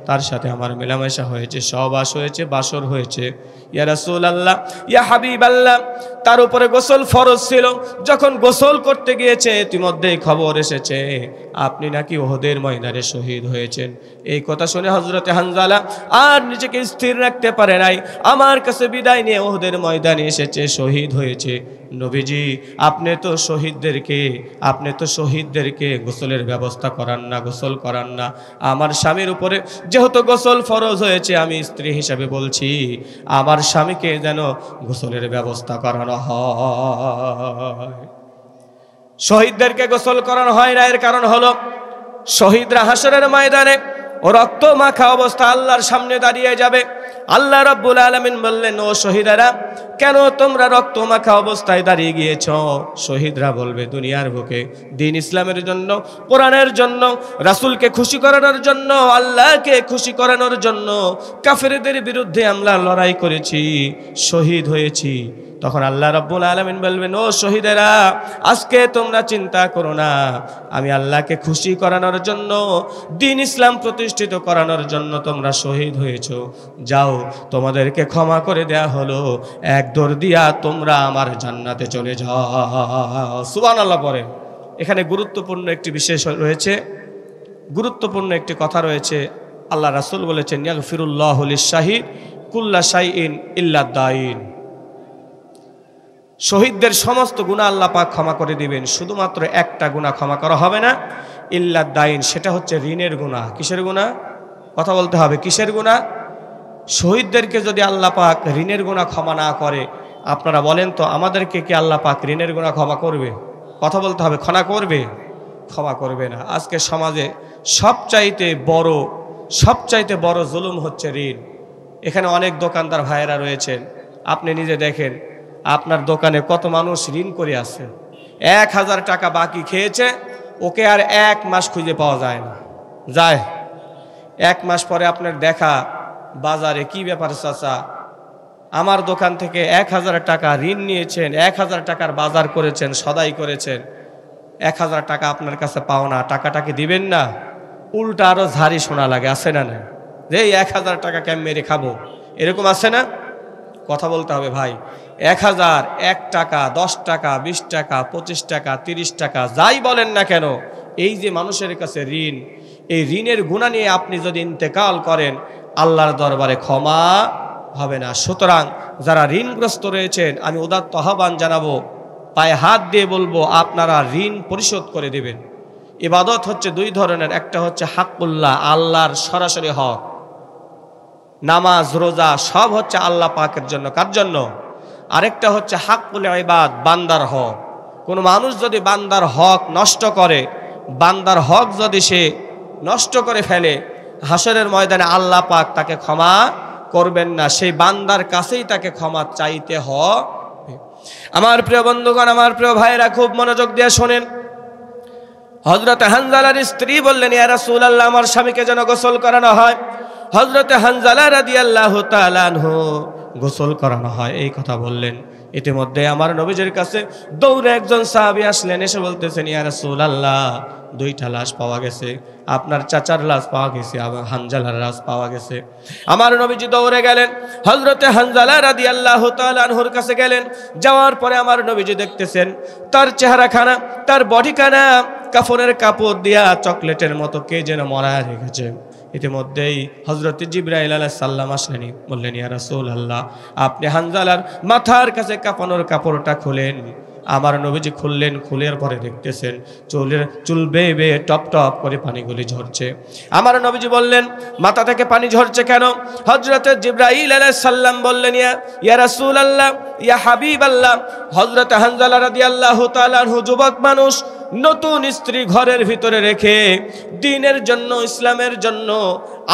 তার সাথে আমার মেলামেশা হয়েছে, সহবাস হয়েছে, বাসর হয়েছে। ইয়া রাসূলুল্লাহ, ইয়া হাবিবাল্লাহ, তার উপরে গোসল ফরজ ছিল। যখন গোসল করতে গিয়েছে ইতিমধ্যেই খবর এসেছে আপনি নাকি উহুদের ময়দানে শহীদ হয়েছেন। এই কথা শুনে হযরতে হানজালা আর নিজেকে স্থির রাখতে পারে নাই, আমার কাছে বিদায় নিয়ে উহুদের ময়দানে এসেছে, শহীদ হয়েছে। নবীজি, আপনি তো শহীদদেরকে গোসলের ব্যবস্থা করান না, গোসল করান না। আমার স্বামীর উপরে যেহেতু গোসল ফরজ হয়েছে, আমি স্ত্রী হিসাবে বলছি আমার স্বামীকে যেন গোসলের ব্যবস্থা করানো হয়। শহীদদেরকে গোসল করানো হয় না, এর কারণ হলো শহীদরা হাসরের ময়দানে রক্ত মাখা অবস্থা আল্লাহর সামনে দাঁড়িয়ে যাবে। আল্লাহ রাব্বুল আলামিন বললেন, ও শহীদেরা, কেন তোমরা রক্ত মাখা অবস্থায় দাঁড়িয়ে গিয়েছ? শহীদরা বলবে, দুনিয়ার বুকে দ্বীন ইসলামের জন্য, কোরআনের জন্য, রাসূলকে খুশি করানোর জন্য, আল্লাহকে খুশি করানোর জন্য কাফেরদের বিরুদ্ধে আমরা লড়াই করেছি, শহীদ হয়েছি। তখন আল্লাহ রাব্বুল আলামিন বলবেন, ও শহীদেরা, আজকে তোমরা চিন্তা করো না, আমি আল্লাহকে খুশি করানোর জন্য, দ্বীন ইসলাম প্রতিষ্ঠিত করানোর জন্য তোমরা শহীদ হয়েছো। যাও, তোমাদেরকে ক্ষমা করে দেয়া হলো, এক দৌড় দিয়া তোমরা আমার জান্নাতে চলে যাও। সুবহানাল্লাহ পড়ে। এখানে গুরুত্বপূর্ণ একটি বিশেষ রয়েছে, গুরুত্বপূর্ণ একটি কথা রয়েছে। আল্লাহ রাসূল বলেছেন, ইয়াগফিরুল্লাহু লিশ-শাহিদ কুল্লা শাইইন ইল্লা দাইন। শহীদদের সমস্ত গুনাহ আল্লাহ পাক ক্ষমা করে দিবেন, শুধুমাত্র একটা গুনাহ ক্ষমা করা হবে না, ইল্লা দাইন, সেটা হচ্ছে ঋণের গুনাহ। কিসের গুনাহ? কথা বলতে হবে, কিসের গুনাহ? শহীদদেরকে যদি আল্লাহ পাক ঋণের গুনাহ ক্ষমা না করে, আপনারা বলেন তো আমাদেরকে কি আল্লাহ পাক ঋণের গুনাহ ক্ষমা করবে? কথা বলতে হবে, ক্ষমা করবে? ক্ষমা করবে না। আজকে সমাজে সবচাইতে বড় জুলুম হচ্ছে ঋণ। এখানে অনেক দোকানদার ভাইয়েরা রয়েছেন, আপনি নিজে দেখেন আপনার দোকানে কত মানুষ ঋণ করে আছে। 1000 টাকা বাকি খেয়েছে, ওকে আর 1 মাস খুঁজে পাওয়া যায় না। যায় 1 মাস পরে আপনার দেখা বাজারে, কি ব্যাপার চাচা, আমার দোকান থেকে 1000 টাকা ঋণ নিয়েছেন, 1000 টাকার বাজার করেছেন, সদাই করেছেন, 1000 টাকা আপনার কাছে পাও না, টাকাটাকে দিবেন না? উল্টা আরো ঝাড়ি শোনা লাগে, আছে না? না, যে 1000 টাকা কেমন মেরে খাবো, এরকম আছে না? কথা বলতে হবে ভাই। 1000, 1 টাকা, 10 টাকা, 20 টাকা, 25 টাকা, 30 টাকা, যাই বলেন না কেন, এই যে মানুষের কাছে ঋণ, এই ঋণের গুনাহ নিয়ে আপনি যদি ইন্তেকাল করেন, আল্লাহর দরবারে ক্ষমা হবে না। সুতরাং যারা ঋণগ্রস্ত রয়েছেন, আমি উদাত্ত আহ্বান জানাবো, পায়ে হাত দিয়ে বলবো, আপনারা ঋণ পরিশোধ করে দেবেন। ইবাদত হচ্ছে 2 ধরনের, একটা হচ্ছে হাক্কুল্লাহ, আল্লাহর সরাসরি হক, নামাজ রোজা সব হচ্ছে আল্লাহ পাকের জন্য। কার জন্য? আরেকটা হচ্ছে হাক্কুল ইবাদ, বান্দার হক। কোন মানুষ যদি বান্দার হক নষ্ট করে, বান্দার হক যদি সে নষ্ট করে ফেলে, হাসরের ময়দানে আল্লাহ পাক তাকে ক্ষমা করবেন না, সেই বান্দার কাছেই তাকে ক্ষমা চাইতে হবে। আমার প্রিয় বন্ধুগণ, আমার প্রিয় ভাইয়েরা, খুব মনোযোগ দিয়ে শোনেন। হযরত হানজালার স্ত্রী বললেন, ইয়া রাসূলুল্লাহ, আমার স্বামীকে যেন গোসল করানো হয়। হযরত হানজালা রাদিয়াল্লাহু তাআলা আনহু গোসল করানো হয়, এই কথা বললেন। ইতিমধ্যে আমার নবীজির কাছে দৌড়ে একজন সাহাবী আসলেন, এসে বলতেছেন, ইয়া রাসূলুল্লাহ, 2টা লাশ পাওয়া গেছে, আপনার চাচার লাশ পাওয়া গেছে, আবার হানজালার লাশ পাওয়া গেছে। আমার নবীজি দৌড়ে গেলেন, হযরতে হানজালা রাদিয়াল্লাহু তাআলা আনহুর কাছে গেলেন। যাওয়ার পরে আমার নবীজি দেখতেছেন তার চেহারাখানা, তার বডিখানা কাফনের কাপড় দিয়া চকলেটের মতো কে যেন মরায় রেখেছে। ইতিমধ্যেই হযরত জিবরাইল আলাইহিস সালাম আসলেন, বললেন, ইয়া রাসূলুল্লাহ, আপনি হানজালার মাথার কাছে কাফনের কাপড়টা খুলেন। আমার নবীজি খুললেন, খুলের পরে দেখতেছেন চুল বেয়ে বেয়ে টপ টপ করে পানিগুলি ঝরছে। আমার নবীজি বললেন, মাথা থেকে পানি ঝরছে কেন? হযরত জিবরাইল আলাইহিস সালাম বললেন, ইয়া রাসূলুল্লাহ, ইয়া হাবিবাল্লাহ, হযরত হানজালা রাদিয়াল্লাহু তাআলা আনহু যুবক মানুষ, নতুন স্ত্রী ঘরের ভিতরে রেখে দ্বীনের জন্য, ইসলামের জন্য,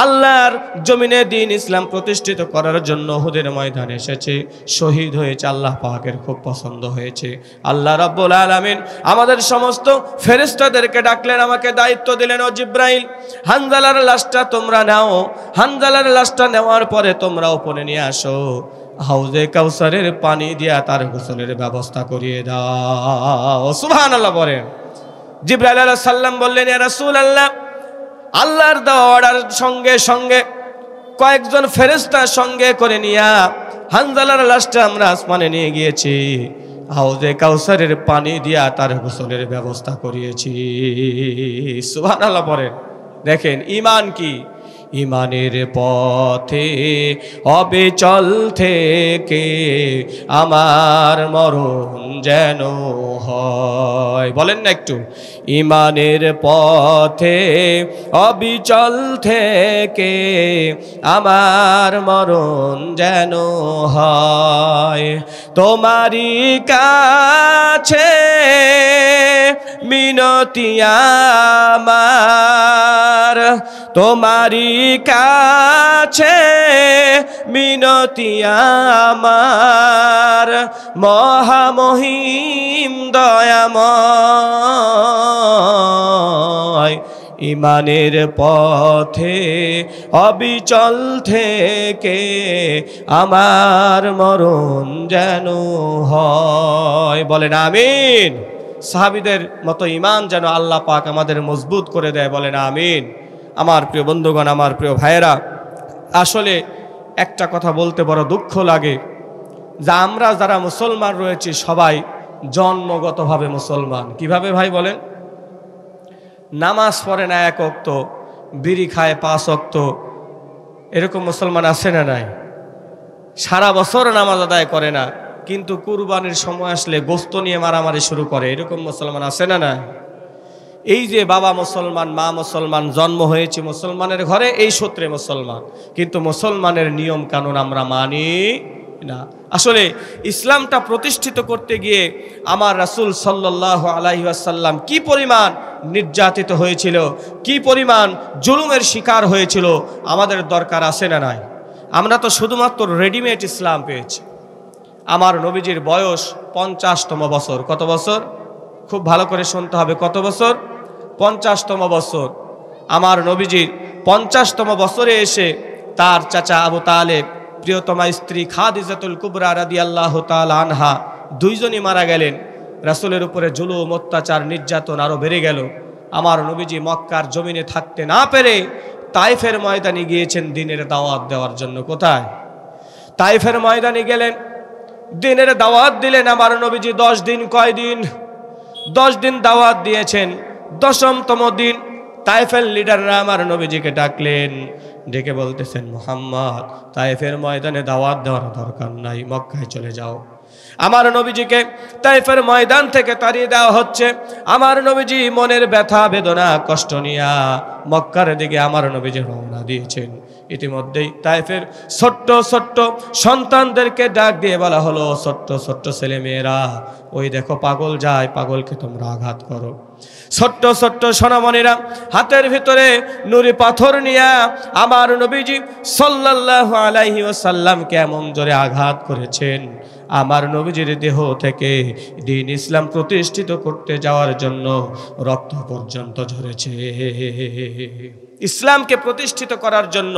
আল্লাহর জমিনে দ্বীন ইসলাম প্রতিষ্ঠিত করার জন্য উহুদের ময়দানে এসেছে, শহীদ হয়েছে। আল্লাহ পাকের খুব পছন্দ হয়েছে। আল্লাহ রাব্বুল আলামিন আমাদের সমস্ত ফেরেশতাদেরকে ডাকলেন, আমাকে দায়িত্ব দিলেন, ও জিবরাইল, হানজালার লাশটা তোমরা নাও। হানজালার লাশটা নেওয়ার পরে তোমরা উপরে নিয়ে আসো, হাউজে কাউসারের পানি দিয়া তার গোসলের ব্যবস্থা করিয়ে দাও। সুবহানাল্লাহ বলেন। জিবরাইল আলাইহিস সালাম বললেন, ইয়া রাসূলুল্লাহ, আল্লাহর দেওয়া অর্ডার সঙ্গে সঙ্গে কয়েকজন ফেরেশতা সঙ্গে করে নিয়া হানজালার লাশটা আমরা আসমানে নিয়ে গিয়েছি, হাউজে কাউসারের পানি দিয়া তার গোসলের ব্যবস্থা করিয়েছি। সুবহানাল্লাহ পড়েন। দেখেন ঈমান কি, ঈমানের পথে অবিচল থেকে আমার মরণ যেন হয়। বলেন না একটু, ঈমানের পথে অবিচল থেকে আমার মরণ যেন হয়। তোমারই কাছে মিনতি আমার, তোমারই কাছে মিনতি আমার, মহামহিম দয়াময়। ঈমানের পথে অবিচল থেকে আমার মরণ যেন হয়। বলেন আমিন। সাহাবীদের মতো ঈমান যেন আল্লাহ পাক আমাদের মজবুত করে দেয়। বলেন আমিন। আমার প্রিয় বন্ধুগণ, আমার প্রিয় ভাইয়েরা, আসলে একটা কথা বলতে বড় দুঃখ লাগে যে আমরা যারা মুসলমান রয়েছি সবাই জন্মগতভাবে মুসলমান। কিভাবে ভাই বলেন? নামাজ পড়ে না এক ওয়াক্ত, বিড়ি খায় 5 ওয়াক্ত, এরকম মুসলমান আছে না নাই? সারা বছর নামাজ আদায় করে না, কিন্তু কুরবানির সময় আসলে গোশত নিয়ে মারামারি শুরু করে, এরকম মুসলমান আছে না নাই? এই যে বাবা মুসলমান, মা মুসলমান, জন্ম হয়েছে মুসলমানের ঘরে, এই সূত্রে মুসলমান, কিন্তু মুসলমানের নিয়ম কানুন আমরা মানি না। আসলে ইসলামটা প্রতিষ্ঠিত করতে গিয়ে আমার রাসূল সাল্লাল্লাহু আলাইহি ওয়াসাল্লাম কি পরিমাণ নির্যাতিত হয়েছিল, কি পরিমাণ জুলুমের শিকার হয়েছিল, আমাদের দরকার আছে না নাই? আমরা তো শুধুমাত্র রেডিমেড ইসলাম পেয়েছি। আমার নবীজির বয়স 50তম বছর। কত বছর? খুব ভালো করে শুনতে হবে। কত বছর? 50তম বছর। আমার নবীজির 50তম বছরে এসে তার চাচা আবু তালেব, প্রিয়তমা স্ত্রী খাদিজাতুল কুবরা রাদিয়াল্লাহু তাআলা আনহা, দুইজনই মারা গেলেন। রাসূলের উপরে জুলুম, অত্যাচার, নির্যাতন আরো বেড়ে গেল। আমার নবীজি মক্কার জমিনে থাকতে না পেরে তাইফের ময়দানে গিয়েছেন দ্বীনের দাওয়াত দেওয়ার জন্য। কোথায়? তাইফের ময়দানে গেলেন, দ্বীনের দাওয়াত দিলেন। আমার নবীজি 10 দিন, কয় দিন? 10 দিন দাওয়াত দিয়েছেন। 10মতম দিন তাইফের লিডাররা আমার নবীজিকে ডাকলেন, ডেকে বলতেছেন, মুহাম্মদ, তাইফের ময়দানে দাওয়াত দেওয়ার দরকার নাই, মক্কায় চলে যাও। আমার নবীজিকে তাইফের ময়দান থেকে তাড়িয়ে দেওয়া হচ্ছে। আমার নবীজি মনের ব্যথা, বেদনা, কষ্ট নিয়ে মক্কার দিকে আমার নবীজি রওনা দিয়েছেন। ইতিমধ্যেই তাইফের ছোট্ট ছোট্ট সন্তানদেরকে ডাক দিয়ে বলা হলো, ছোট্ট ছোট্ট ছেলে মেয়েরা, ওই দেখো পাগল যায়, পাগলকে তোমরা আঘাত করো। ছোট্ট ছোট্ট সোনামণিরা হাতের ভিতরে নুরি পাথর নিয়ে আমার নবীজি সাল্লাল্লাহু আলাইহি ওয়াসাল্লামকে এমন জোরে আঘাত করেছেন, আমার নবীজির দেহ থেকে দ্বীন ইসলাম প্রতিষ্ঠিত করতে যাওয়ার জন্য রক্ত পর্যন্ত ঝরেছে। ইসলামকে প্রতিষ্ঠিত করার জন্য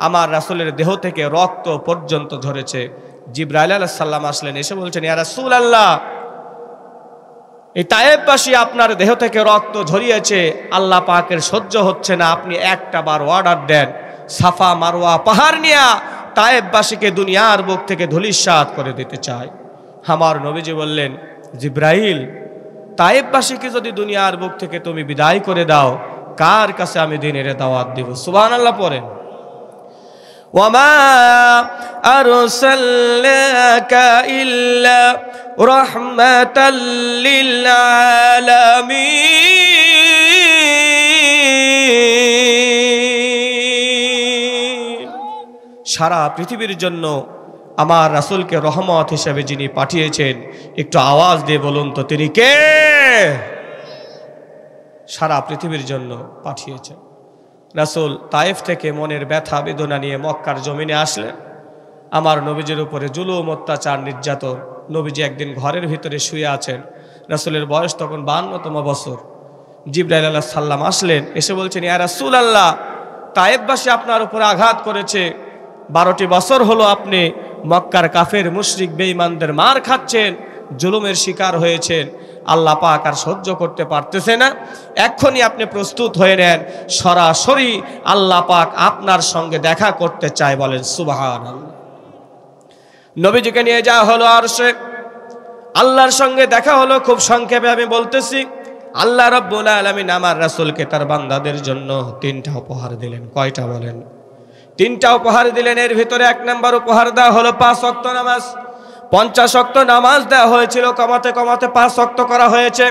আমার রাসূলের দেহ থেকে রক্ত পর্যন্ত ঝরেছে। জিবরাইল আলাইহিস সালাম আসলেন, এসে বলছেন, ইয়া রাসূলুল্লাহ, এই তায়েফবাসী আপনার দেহ থেকে রক্ত ঝরিয়েছে, আল্লাহ পাকের সহ্য হচ্ছে না, আপনি একটা বার অর্ডার দেন, সাফা মারওয়া পাহাড় নিয়ে তায়েফবাসীকে দুনিয়ার বুক থেকে ধূলিসাৎ করে দিতে চায়। আমার নবীজি বললেন, জিবরাইল, তায়েফবাসীকে যদি দুনিয়ার বুক থেকে তুমি বিদায় করে দাও, কার কাছে আমি দ্বীনের দাওয়াত দিব? সুবহানাল্লাহ পড়েন। ওয়ামা আরসালনাকা ইল্লা রাহমাতাল লিল আলামিন। সারা পৃথিবীর জন্য আমার রাসূলকে রহমত হিসেবে যিনি পাঠিয়েছেন, একটু আওয়াজ দিয়ে বলুন তো, তিনি কে? সারা পৃথিবীর জন্য পাঠিয়েছেন। রাসূল তায়েফ থেকে মনের ব্যথা বেদনা নিয়ে মক্কার জমিনে আসলেন। আমার নবীজির উপরে জুলুম, অত্যাচার, নির্যাতন। নবীজি একদিন ঘরের ভিতরে শুয়ে আছেন, রাসূলের বয়স তখন 52তম বছর। জিবরাইল আলাইহিস সালাম আসলেন, এসে বলছেন, ইয়া রাসূলুল্লাহ, তায়েফবাসী আপনার উপরে আঘাত করেছে, 12টি বছর হলো আপনি মক্কার কাফের মুশরিক বেঈমানদের মার খাচ্ছেন, জুলুমের শিকার হয়েছেন। আল্লাহ পাক আর সহ্য করতে পারতেছে না, এক্ষুনি আপনি প্রস্তুত হয়ে নেন, সরাসরি আল্লাহ পাক আপনার সঙ্গে দেখা করতে চায়। বলেন সুবহানাল্লাহ। নবীজিকে নিয়ে যাওয়া হলো আরশে, আল্লাহর সঙ্গে দেখা হলো। খুব সংক্ষেপে আমি বলতেছি, আল্লাহ রাব্বুল আলামিন আমার রাসূলকে তার বান্দাদের জন্য 3টা উপহার দিলেন। কয়টা বলেন? 3টা উপহার দিলেন। এর ভিতরে 1 নম্বর উপহার দেওয়া হলো 5 ওয়াক্ত নামাজ। 50 ওয়াক্ত নামাজ দেওয়া হয়েছিল, কমাতে কমাতে 5 ওয়াক্ত করা হয়েছে।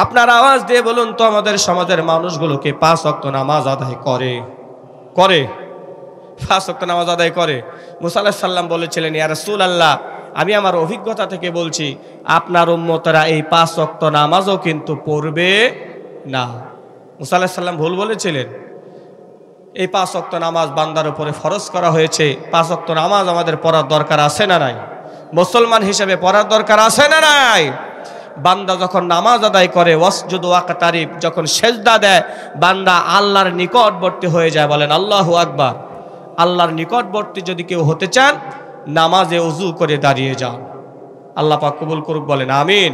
আপনার আওয়াজ দিয়ে বলুন তো, আমাদের সমাজের মানুষগুলোকে 5 ওয়াক্ত নামাজ আদায় করে? 5 ওয়াক্ত নামাজ আদায় করে? মুসা আলাইহিস সালাম বলেছিলেন, ইয়া রাসূলুল্লাহ, আমি আমার অভিজ্ঞতা থেকে বলছি, আপনার উম্মতরা এই 5 ওয়াক্ত নামাজও কিন্তু পড়বে না। মুসা আলাইহিস সালাম ভুল বলেছিলেন। এই 5 ওয়াক্ত নামাজ বান্দার উপরে ফরজ করা হয়েছে। 5 ওয়াক্ত নামাজ আমাদের পড়ার দরকার আছে না নাই? মুসলমান হিসেবে পড়ার দরকার আছে না নাই? বান্দা যখন নামাজ আদায় করে, ওয়াসজুদ ওয়াকতারিব, যখন সেজদা দেয়, বান্দা আল্লাহর নিকটবর্তী হয়ে যায়। বলেন আল্লাহু আকবার। আল্লাহর নিকটবর্তী যদি কেউ হতে চান, নামাজে ওযু করে দাঁড়িয়ে যান। আল্লাহ পাক কবুল করুক। বলেন আমিন।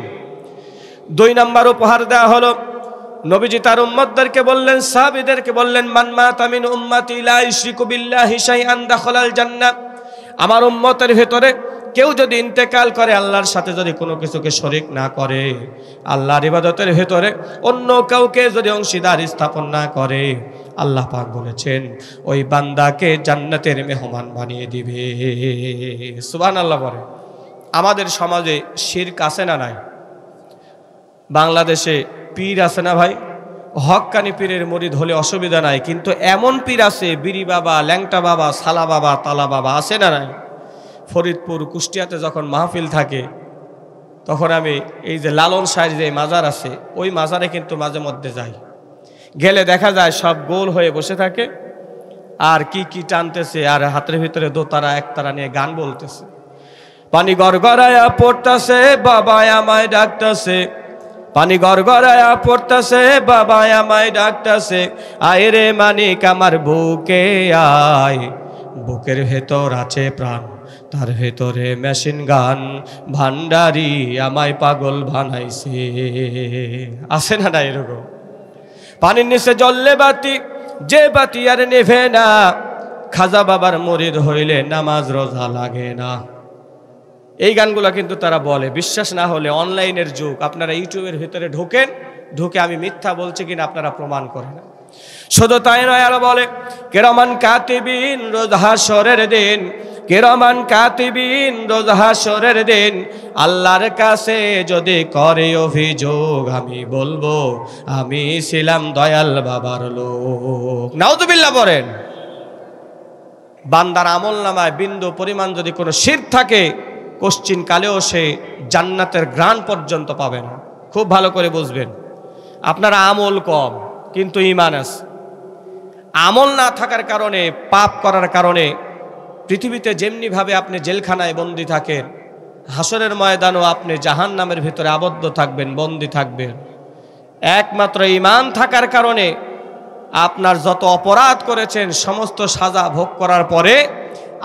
2 নম্বর উপহার দেওয়া হলো, নবীজি তার উম্মতদেরকে বললেন, সাহাবীদেরকে বললেন, মান মাতা মিন উম্মতি লা ইশরিকু বিল্লাহি শাইআন দাখালাল জান্নাহ। আমার উম্মতের ভেতরে কেউ যদি ইন্তেকাল করে, আল্লাহর সাথে যদি কোনো কিছুকে শরীক না করে, আল্লাহর ইবাদতের ভেতরে অন্য কাউকে যদি অংশীদার স্থাপন না করে, আল্লাহ পাক বলেছেন ওই বান্দাকে জান্নাতের মেহমান বানিয়ে দিবে। সুবহানাল্লাহ। বলে আমাদের সমাজে শিরক আছে না নাই? বাংলাদেশে পীর আছে না ভাই? হক্কানি পীরের মুরিদ হলে অসুবিধা নাই, কিন্তু এমন পীর আছে, বিড়ি বাবা, ল্যাংটা বাবা, সালা বাবা, তালা বাবা, আছে না নাই? ফরিদপুর, কুষ্টিয়াতে যখন মাহফিল থাকে, তখন আমি এই যে লালন শাহের যে মাজার আছে, ওই মাজারে কিন্তু মাঝে মধ্যে যাই। গেলে দেখা যায় সব গোল হয়ে বসে থাকে, আর কি কি টানতেছে, আর হাতের ভিতরে দোতারা একতারা নিয়ে গান বলতেছে। পানি গড়গড়ায়া পড়তেছে, বাবা আমায় ডাকতেছে। পানি গড়গড়ায়া পড়তেছে, বাবা আমায় ডাকতেছে। আয় রে মানিক আমার বুকে আয়, বুকের ভেতর আছে প্রাণ, তার ভেতরে মেশিন গান, ভান্ডারি আমায় পাগল বানাইছে। আছে না না এরকম? পানির নিচে জ্বললে বাতি, যে বাতি আর নেভে না। খাজা বাবার মুরিদ হইলে নামাজ রোজা লাগে না। এই গানগুলো কিন্তু তারা বলে। বিশ্বাস না হলে অনলাইনের যুগ, আপনারা ইউটিউবের ভিতরে ঢোকেন, ঢুকে আমি মিথ্যা বলছি কিনা আপনারা প্রমাণ করেন। শুধু তাই নয়, আরো বলে, কিরামান কাতিবিন রোজ হাশরের দিন, কিরামান কাতিবিন রোজ হাশরের দিন, আল্লাহর কাছে যদি করে অভিযোগ, আমি বলবো আমি ছিলাম দয়াল বাবার লোক। নাউযুবিল্লাহ পড়েন। বান্দার আমল নামায় বিন্দু পরিমাণ যদি কোনো শিরক থাকে, কোশ্চিন কালেও সে জান্নাতের ঘ্রাণ পর্যন্ত পাবে না। খুব ভালো করে বুঝবেন। আপনারা আমল কম, কিন্তু ঈমান আছে। আমল না থাকার কারণে, পাপ করার কারণে পৃথিবীতে যেমনিভাবে আপনি জেলখানায় বন্দী থাকেন, হাসরের ময়দানও আপনি জাহান্নামের ভিতরে আবদ্ধ থাকবেন, বন্দী থাকবেন। একমাত্র ঈমান থাকার কারণে আপনার যত অপরাধ করেছেন সমস্ত সাজা ভোগ করার পরে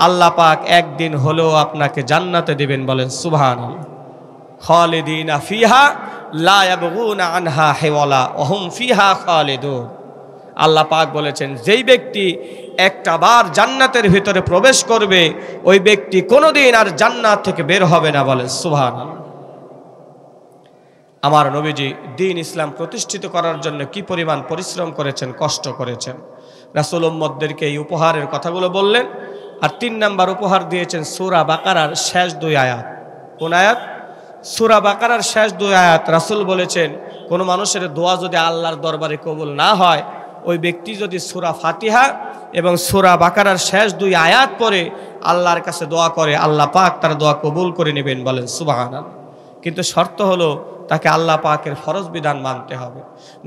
আল্লাহ পাক একদিন হলেও আপনাকে জান্নাতে দিবেন। বলেন সুবহানাল্লাহ। খালিদিনা ফিহা লা ইয়াবগুনা আনহা হিওয়ালা ওয়া হুম ফিহা খালিদুন। আল্লাহ পাক বলেছেন, যেই ব্যক্তি একটা বার জান্নাতের ভিতরে প্রবেশ করবে, ওই ব্যক্তি কোনোদিন আর জান্নাত থেকে বের হবে না। বলেন সুবহানাল্লাহ। আমার নবীজি দ্বীন ইসলাম প্রতিষ্ঠিত করার জন্য কি পরিমাণ পরিশ্রম করেছেন, কষ্ট করেছেন। রাসূল উম্মতদেরকে এই উপহারের কথাগুলো বললেন। আর 3 নাম্বার উপহার দিয়েছেন সূরা বাকারার শেষ 2 আয়াত। কোন আয়াত? সূরা বাকারার শেষ 2 আয়াত। রাসূল বলেছেন, কোনো মানুষের দোয়া যদি আল্লাহর দরবারে কবুল না হয়, ওই ব্যক্তি যদি সূরা ফাতিহা এবং সূরা বাকারার শেষ 2 আয়াত পড়ে আল্লাহর কাছে দোয়া করে, আল্লাহ পাক তার দোয়া কবুল করে নেবেন। বলেন সুবহানাল্লাহ। কিন্তু শর্ত হলো তাকে আল্লাহ পাকের ফরজ বিধান মানতে হবে।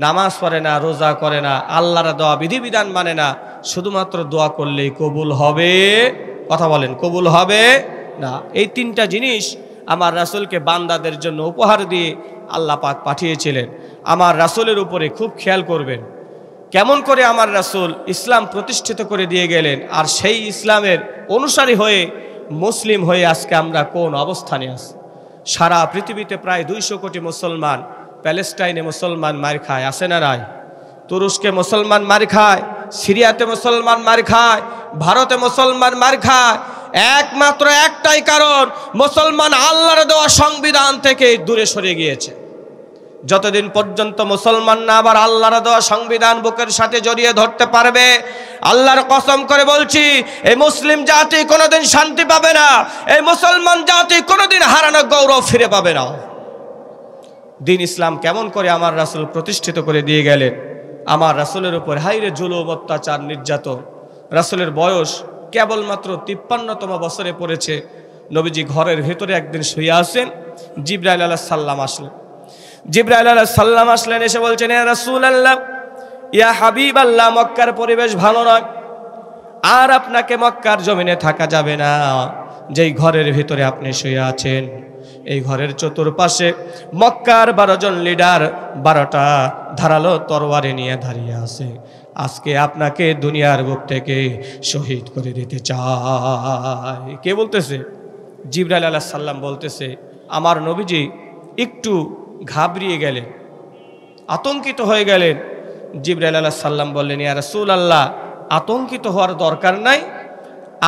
নামাজ পড়ে না, রোজা করে না, আল্লাহর দোয়া বিধিবিধান মানে না, শুধুমাত্র দোয়া করলেই কবুল হবে? কথা বলেন, কবুল হবে না। এই 3টা জিনিস আমার রাসূলকে বান্দাদের জন্য উপহার দিয়ে আল্লাহ পাক পাঠিয়েছিলেন। আমার রাসূলের উপরে খুব খেয়াল করবেন, কেমন করে আমার রাসূল ইসলাম প্রতিষ্ঠিত করে দিয়ে গেলেন, আর সেই ইসলামের অনুসারী হয়ে মুসলিম হয়ে আজকে আমরা কোন অবস্থানে আছি। সারা পৃথিবীতে প্রায় 200 কোটি মুসলমান, প্যালেস্টাইনে মুসলমান মার খায়, আছে না নাই? তুরস্কে মুসলমান মার খায়, সিরিয়াতে মুসলমান মার খায়, ভারতে মুসলমান মার খায়। একমাত্র একটাই কারণ, মুসলমান আল্লাহর দেওয়া সংবিধান থেকে দূরে সরে গিয়েছে। যতদিন পর্যন্ত মুসলমান না আবার আল্লাহর দেওয়া সংবিধান বুকের সাথে জড়িয়ে ধরতে পারবে, আল্লাহর কসম করে বলছি, এই মুসলিম জাতি কোনোদিন শান্তি পাবে না, এই মুসলমান জাতি কোনোদিন হারানো গৌরব ফিরে পাবে না। দিন ইসলাম কেমন করে আমার রাসূল প্রতিষ্ঠিত করে দিয়ে গেলেন। আমার রাসূলের উপর হাইরে জুলুম, অত্যাচার, নির্যাতন। রাসূলের বয়স কেবলমাত্র 53তম বছরে পড়েছে। নবীজি ঘরের ভেতরে একদিন শুয়ে আছেন, জিবরাইল আলাইহিস সালাম আসলেন। জিবরাইল আলাইহিস সালাম আসলেন, এসে বলছেন, ইয়া রাসূলুল্লাহ, ইয়া হাবিবাল্লাহ, মক্কার পরিবেশ ভালো নয়, আর আপনাকে মক্কার জমিনে থাকা যাবে না। যেই ঘরের ভিতরে আপনি শুয়ে আছেন, এই ঘরের চতুর্পাশে মক্কার 12 জন লিডার 12টা ধারালো তরবারি নিয়ে দাঁড়িয়ে আছে। আজকে আপনাকে দুনিয়ার বুক থেকে শহীদ করে দিতে চায়। কে বলতেছে? জিবরাইল আলাইহিস সালাম বলতেছে। আমার নবীজি একটু ঘাবড়িয়ে গেলেন, আতঙ্কিত হয়ে গেলেন। জিবরাইল আলাইহিস সালাম বললেন, ইয়া রাসূলুল্লাহ, আতঙ্কিত হওয়ার দরকার নাই।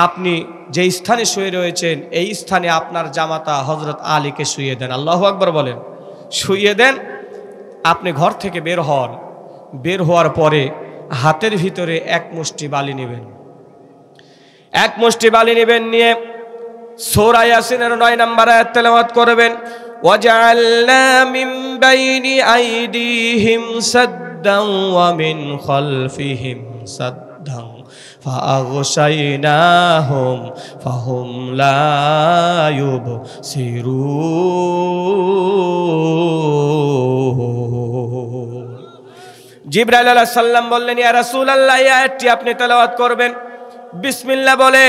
আপনি যে স্থানে শুয়ে রয়েছেন, এই স্থানে আপনার জামাতা হযরত আলীকে শুইয়ে দেন। আল্লাহু আকবার বলেন। শুইয়ে দেন। আপনি ঘর থেকে বের হন। বের হওয়ার পরে হাতের ভিতরে এক মুষ্টি বালি নেবেন। এক মুষ্টি বালি নেবেন, নিয়ে সূরা ইয়াসিনের 9 নম্বর আয়াত তেলাওয়াত করবেন। ওয়াজআলনা মিন বাইনি আইদিহিম সাদ্দান ওয়া মিন খালফিহিম সাদ্দান ফাআগশাইনাহুম ফাহুম লা ইউবসিরুন। জিবরাইল আলাইহিস সালাম বললেন, ইয়া রাসূলুল্লাহ, এই আয়াতটি আপনি তেলাওয়াত করবেন। বিসমিল্লাহ বলে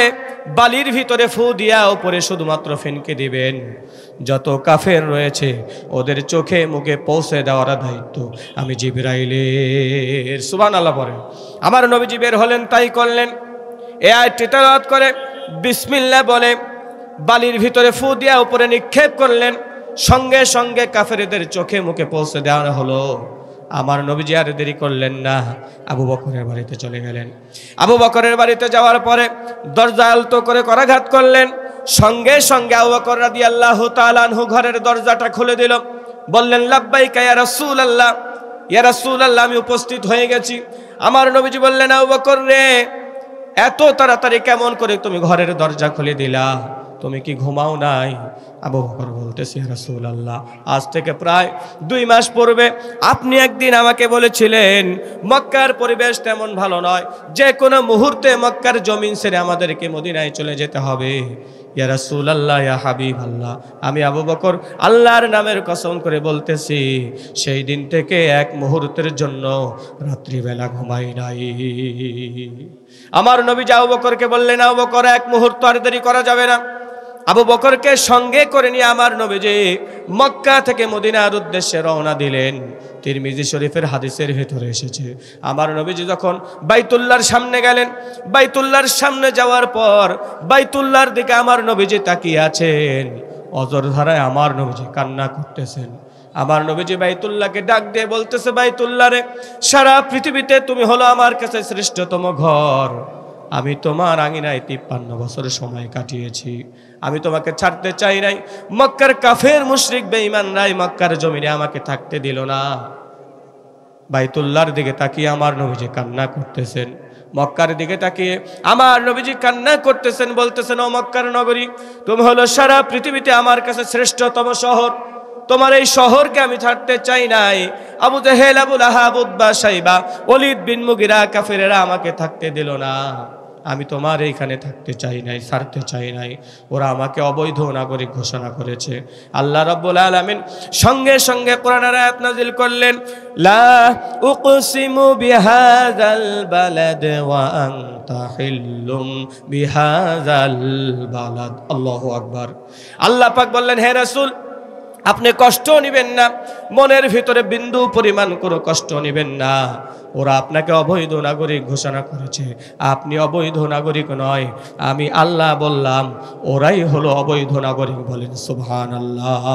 বালির ভিতরে ফু দিয়া উপরে শুধুমাত্র ফেনকে দিবেন। যত কাফের রয়েছে ওদের চোখে মুখে পৌঁছে দেওয়ার দায়িত্ব আমি জিবরাইলের। সুবহানাল্লাহ পড়ে আমার নবীজি বের হলেন, তাই করলেন। এই আয়াতটি তেলাওয়াত করে বিসমিল্লাহ বলে বালির ভিতরে ফু দিয়া উপরে নিক্ষেপ করলেন। সঙ্গে সঙ্গে কাফেরদের চোখে মুখে পৌঁছে দেওয়া হলো। আমার নবীজি আর দেরি করলেন না, আবু বকরের বাড়িতে চলে গেলেন। আবু বকরের বাড়িতে যাওয়ার পরে দরজা আলতো করে করাঘাত করলেন। সঙ্গে সঙ্গে আবু বকর রাদিয়াল্লাহু তাআলা আনহু ঘরের দরজাটা খুলে দিল। বললেন, লাব্বাইকা ইয়া রাসূলুল্লাহ, ইয়া রাসূলুল্লাহ, আমি উপস্থিত হয়ে গেছি। আমার নবীজি বললেন, আবু বকর রে, এত তাড়াতাড়ি কেমন করে তুমি ঘরের দরজা খুলে দিলা? তুমি কি ঘুমাও নাই? আবু বকর বলতেছে, ইয়া রাসূলুল্লাহ, আজ থেকে প্রায় 2 মাস পূর্বে আপনি একদিন আমাকে বলেছিলেন মক্কার পরিবেশ তেমন ভালো নয়, যে কোনো মুহূর্তে মক্কার জমিন ছেড়ে আমাদেরকে মদিনায় চলে যেতে হবে। ইয়া রাসূলুল্লাহ, ইয়া হাবিবাল্লাহ, আমি আবু বকর আল্লাহর নামের কসম করে বলতেছি, সেই দিন থেকে এক মুহূর্তের জন্য রাত্রিবেলা ঘুমাই নাই। আমার নবী আবু বকরকে বললেন, আবু বকর, এক মুহূর্ত আর দেরি করা যাবে না। আবু বকরকে সঙ্গে করে নিয়ে আমার নবীজি মক্কা থেকে মদিনার উদ্দেশ্যে রওনা দিলেন। তিরমিজি শরীফের হাদিসের ভেতরে এসেছে, আমার নবীজি যখন বাইতুল্লাহর সামনে গেলেন, বাইতুল্লাহর সামনে যাওয়ার পর বাইতুল্লাহর দিকে আমার নবীজি তাকিয়ে আছেন। অজর ধারায় আমার নবীজি কান্না করতেছেন। আমার নবীজি বাইতুল্লাহকে ডাক দিয়ে বলতেছে, বাইতুল্লাহ রে, সারা পৃথিবীতে তুমি হলো আমার কাছে শ্রেষ্ঠতম ঘর। আমি তোমার আঙিনায় 53 বছর সময় কাটিয়েছি। আমি তোমাকে ছাড়তে চাই নাই। মক্কার কাফের মুশরিক বেঈমানরাই মক্কার জমিনে আমাকে থাকতে দিল না। বাইতুল্লাহর দিকে তাকিয়ে আমার নবীজি কান্না করতেছেন। মক্কার দিকে তাকিয়ে আমার নবীজি কান্না করতেছেন, বলতেছেন, ও মক্কার নগরী, তুমি হলো সারা পৃথিবীতে আমার কাছে শ্রেষ্ঠতম শহর। তোমার এই শহরকে আমি ছাড়তে চাই নাই। আবু জাহেল, আবু লাহাব, উতবা, শাইবা, ওলীদ বিন মুগিরা কাফেরেরা আমাকে থাকতে দিল না। আমি তোমার এইখানে থাকতে চাই নাই, ছাড়তে চাই নাই। ওরা আমাকে অবৈধ নাগরিক ঘোষণা করেছে। আল্লাহ রাব্বুল আলামিন সঙ্গে সঙ্গে কোরআনের আয়াত নাজিল করলেন, লা উকসিমু বিহাযাল বালাদ ওয়া আনতা হিল্লুম বিহাযাল বালাদ। আল্লাহু আকবার। আল্লাহ পাক বললেন, হে রাসূল, আপনি কষ্ট নেবেন না, মনের ভিতরে বিন্দু পরিমাণ কোনো কষ্ট নেবেন না। ওরা আপনাকে অবৈধ নাগরিক ঘোষণা করেছে, আপনি অবৈধ নাগরিক নয়। আমি আল্লাহ বললাম, ওরাই হলো অবৈধ নাগরিক। বলেন সুবহানাল্লাহ।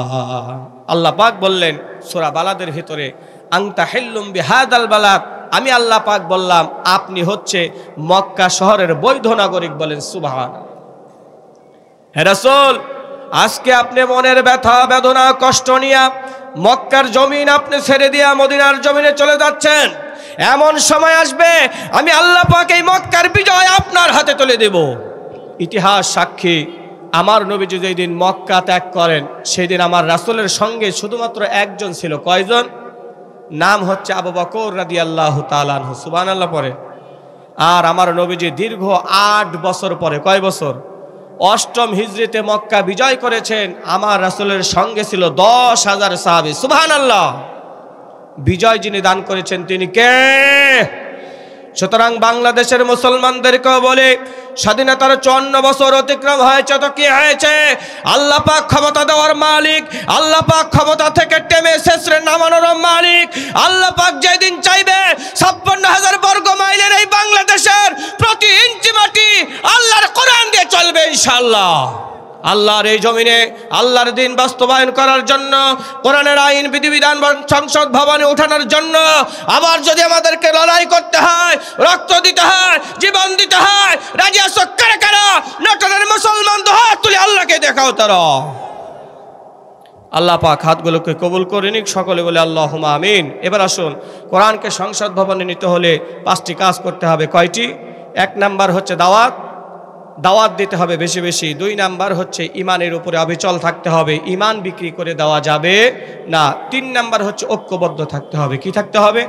আল্লাহ পাক বললেন সূরা বালাদের ভিতরে, আনতা হিল্লুম বিহাদাল বালাদ, আমি আল্লাহ পাক বললাম আপনি হচ্ছে মক্কা শহরের বৈধ নাগরিক। বলেন সুবহানাল্লাহ। হে রাসূল, আজকে আপনি মনের ব্যথা বেদনা কষ্ট নিয়ে মক্কার জমিন আপনি ছেড়ে দিয়া মদিনার জমিনে চলে যাচ্ছেন। এমন সময় আসবে আমি আল্লাহ পাক এই মক্কার বিজয় আপনার হাতে তুলে দেব। ইতিহাস সাক্ষী, আমার নবীজি যেই দিন মক্কা ত্যাগ করেন সেই দিন আমার রাসূলের সঙ্গে শুধুমাত্র একজন ছিল। কয়জন? নাম হচ্ছে আবু বকর রাদিয়াল্লাহু তাআলা আনহু। সুবহানাল্লাহ পরে। আর আমার নবীজি দীর্ঘ 8 বছর পরে, কয় বছর? 8ম হিজরিতে মক্কা বিজয় করেছেন। আমার রাসূলের সঙ্গে ছিল 10,000 সাহাবী। সুবহানাল্লাহ। বিজয় যিনি দান করেছেন তিনি কে? সুতরাং বাংলাদেশের মুসলমানদেরকেও বলে, স্বাধীনতার 54 বছর অতিক্রম হয়েছে, তো কি হয়েছে? আল্লাহ পাক ক্ষমতা দেওয়ার মালিক, আল্লাহ পাক ক্ষমতা থেকে টেনে শেষরে নামানোর মালিক। আল্লাহ পাক যেদিন চাইবে 56,000 বর্গ মাইলের এই বাংলাদেশের প্রতি ইঞ্চি মাটি আল্লাহর কোরআন দিয়ে চলবে ইনশাআল্লাহ। আল্লাহর এই জমিনে আল্লাহর দিন বাস্তবায়ন করার জন্য, কোরআনের আইন বিধিবিধান সংসদ ভবনে ওঠানোর জন্য আবার যদি আমাদেরকে লড়াই করতে হয়, রক্ত দিতে হয়, জীবন দিতে হয়, রাজি আছো কারা কারা? নাটোরের মুসলমান হাত তুলে আল্লাহকে দেখাও তারা। আল্লাহ পাক হাতগুলোকে কবুল করে নিক, সকলে বলে আল্লাহুম্মা আমিন। এবার আসুন, কোরআনকে সংসদ ভবনে নিতে হলে 5টি কাজ করতে হবে। কয়টি? 1 নাম্বার হচ্ছে দাওয়াত দিতে হবে বেশি বেশি। 2 নাম্বার হচ্ছে ইমানের উপরে অবিচল থাকতে হবে, ইমান বিক্রি করে দেওয়া যাবে না। 3 নাম্বার হচ্ছে ঐক্যবদ্ধ থাকতে হবে। কি থাকতে হবে?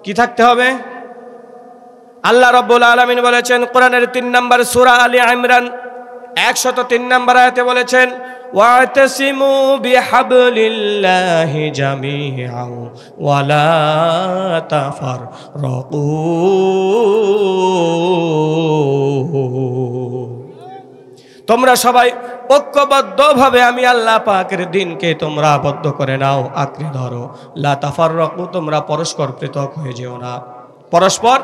কি থাকতে হবে? আল্লাহ রাব্বুল আলামিন বলেছেন কোরআনের 3 নাম্বার সূরা আলী ইমরান 103 নাম্বার আয়াতে বলেছেন, ওয়াতাসিমু বিহাবলিল্লাহি জামিআন ওয়ালা তাফাররাকু। তোমরা সবাই ঐক্যবদ্ধভাবে আমি আল্লাহ পাকের দিনকে তোমরা আবদ্ধ করে নাও, আঁকড়ে ধরো। লা তাফাররাকু, তোমরা পরস্পর পৃথক হয়ে যেও না, পরস্পর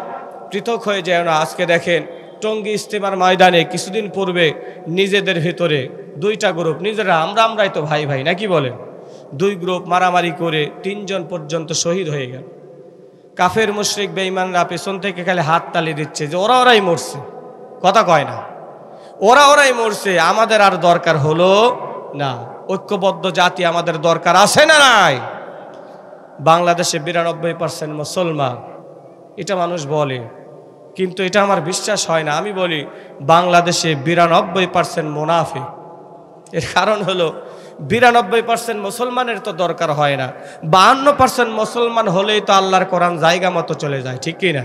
পৃথক হয়ে যেও না। আজকে দেখেন টঙ্গী ইস্তেমার ময়দানে কিছুদিন পূর্বে নিজেদের ভিতরে 2টা গ্রুপ, নিজেরা আমরাই তো ভাই ভাই নাকি বলেন, 2 গ্রুপ মারামারি করে 3 জন পর্যন্ত শহীদ হয়ে গেল। কাফের মুশরিক বেঈমানরা পেছন থেকে খালি হাত তালি দিচ্ছে যে ওরাই মরছে, কথা কয় না, ওরাই মরছে, আমাদের আর দরকার হলো না। ঐক্যবদ্ধ জাতি আমাদের দরকার আছে না নাই? বাংলাদেশে 92% মুসলমান, এটা মানুষ বলে, কিন্তু এটা আমার বিশ্বাস হয় না। আমি বলি বাংলাদেশে 92% মুনাফিক। এর কারণ হলো 92% মুসলমানের তো দরকার হয় না, 52% মুসলমান হলেই তো আল্লাহর কোরআন জায়গা মতো চলে যায়, ঠিক কি না?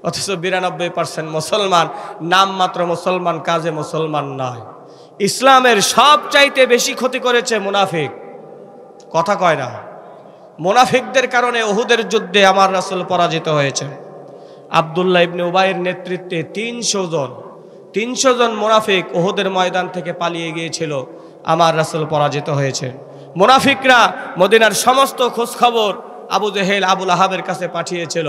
অথচ 92% মুসলমান, নাম মাত্র মুসলমান, কাজে মুসলমান নয়। ইসলামের সবচাইতে বেশি ক্ষতি করেছে মুনাফিক, কথা কয় না। মুনাফিকদের কারণে উহুদের যুদ্ধে আমার রাসূল পরাজিত হয়েছে। আব্দুল্লাহ ইবনে উবাইয়ের নেতৃত্বে 300 জন মুনাফিক উহুদের ময়দান থেকে পালিয়ে গিয়েছিল, আমার রাসূল পরাজিত হয়েছে। মুনাফিকরা মদিনার সমস্ত খোঁজখবর আবু জেহেল আবুল আহাবের কাছে পাঠিয়েছিল,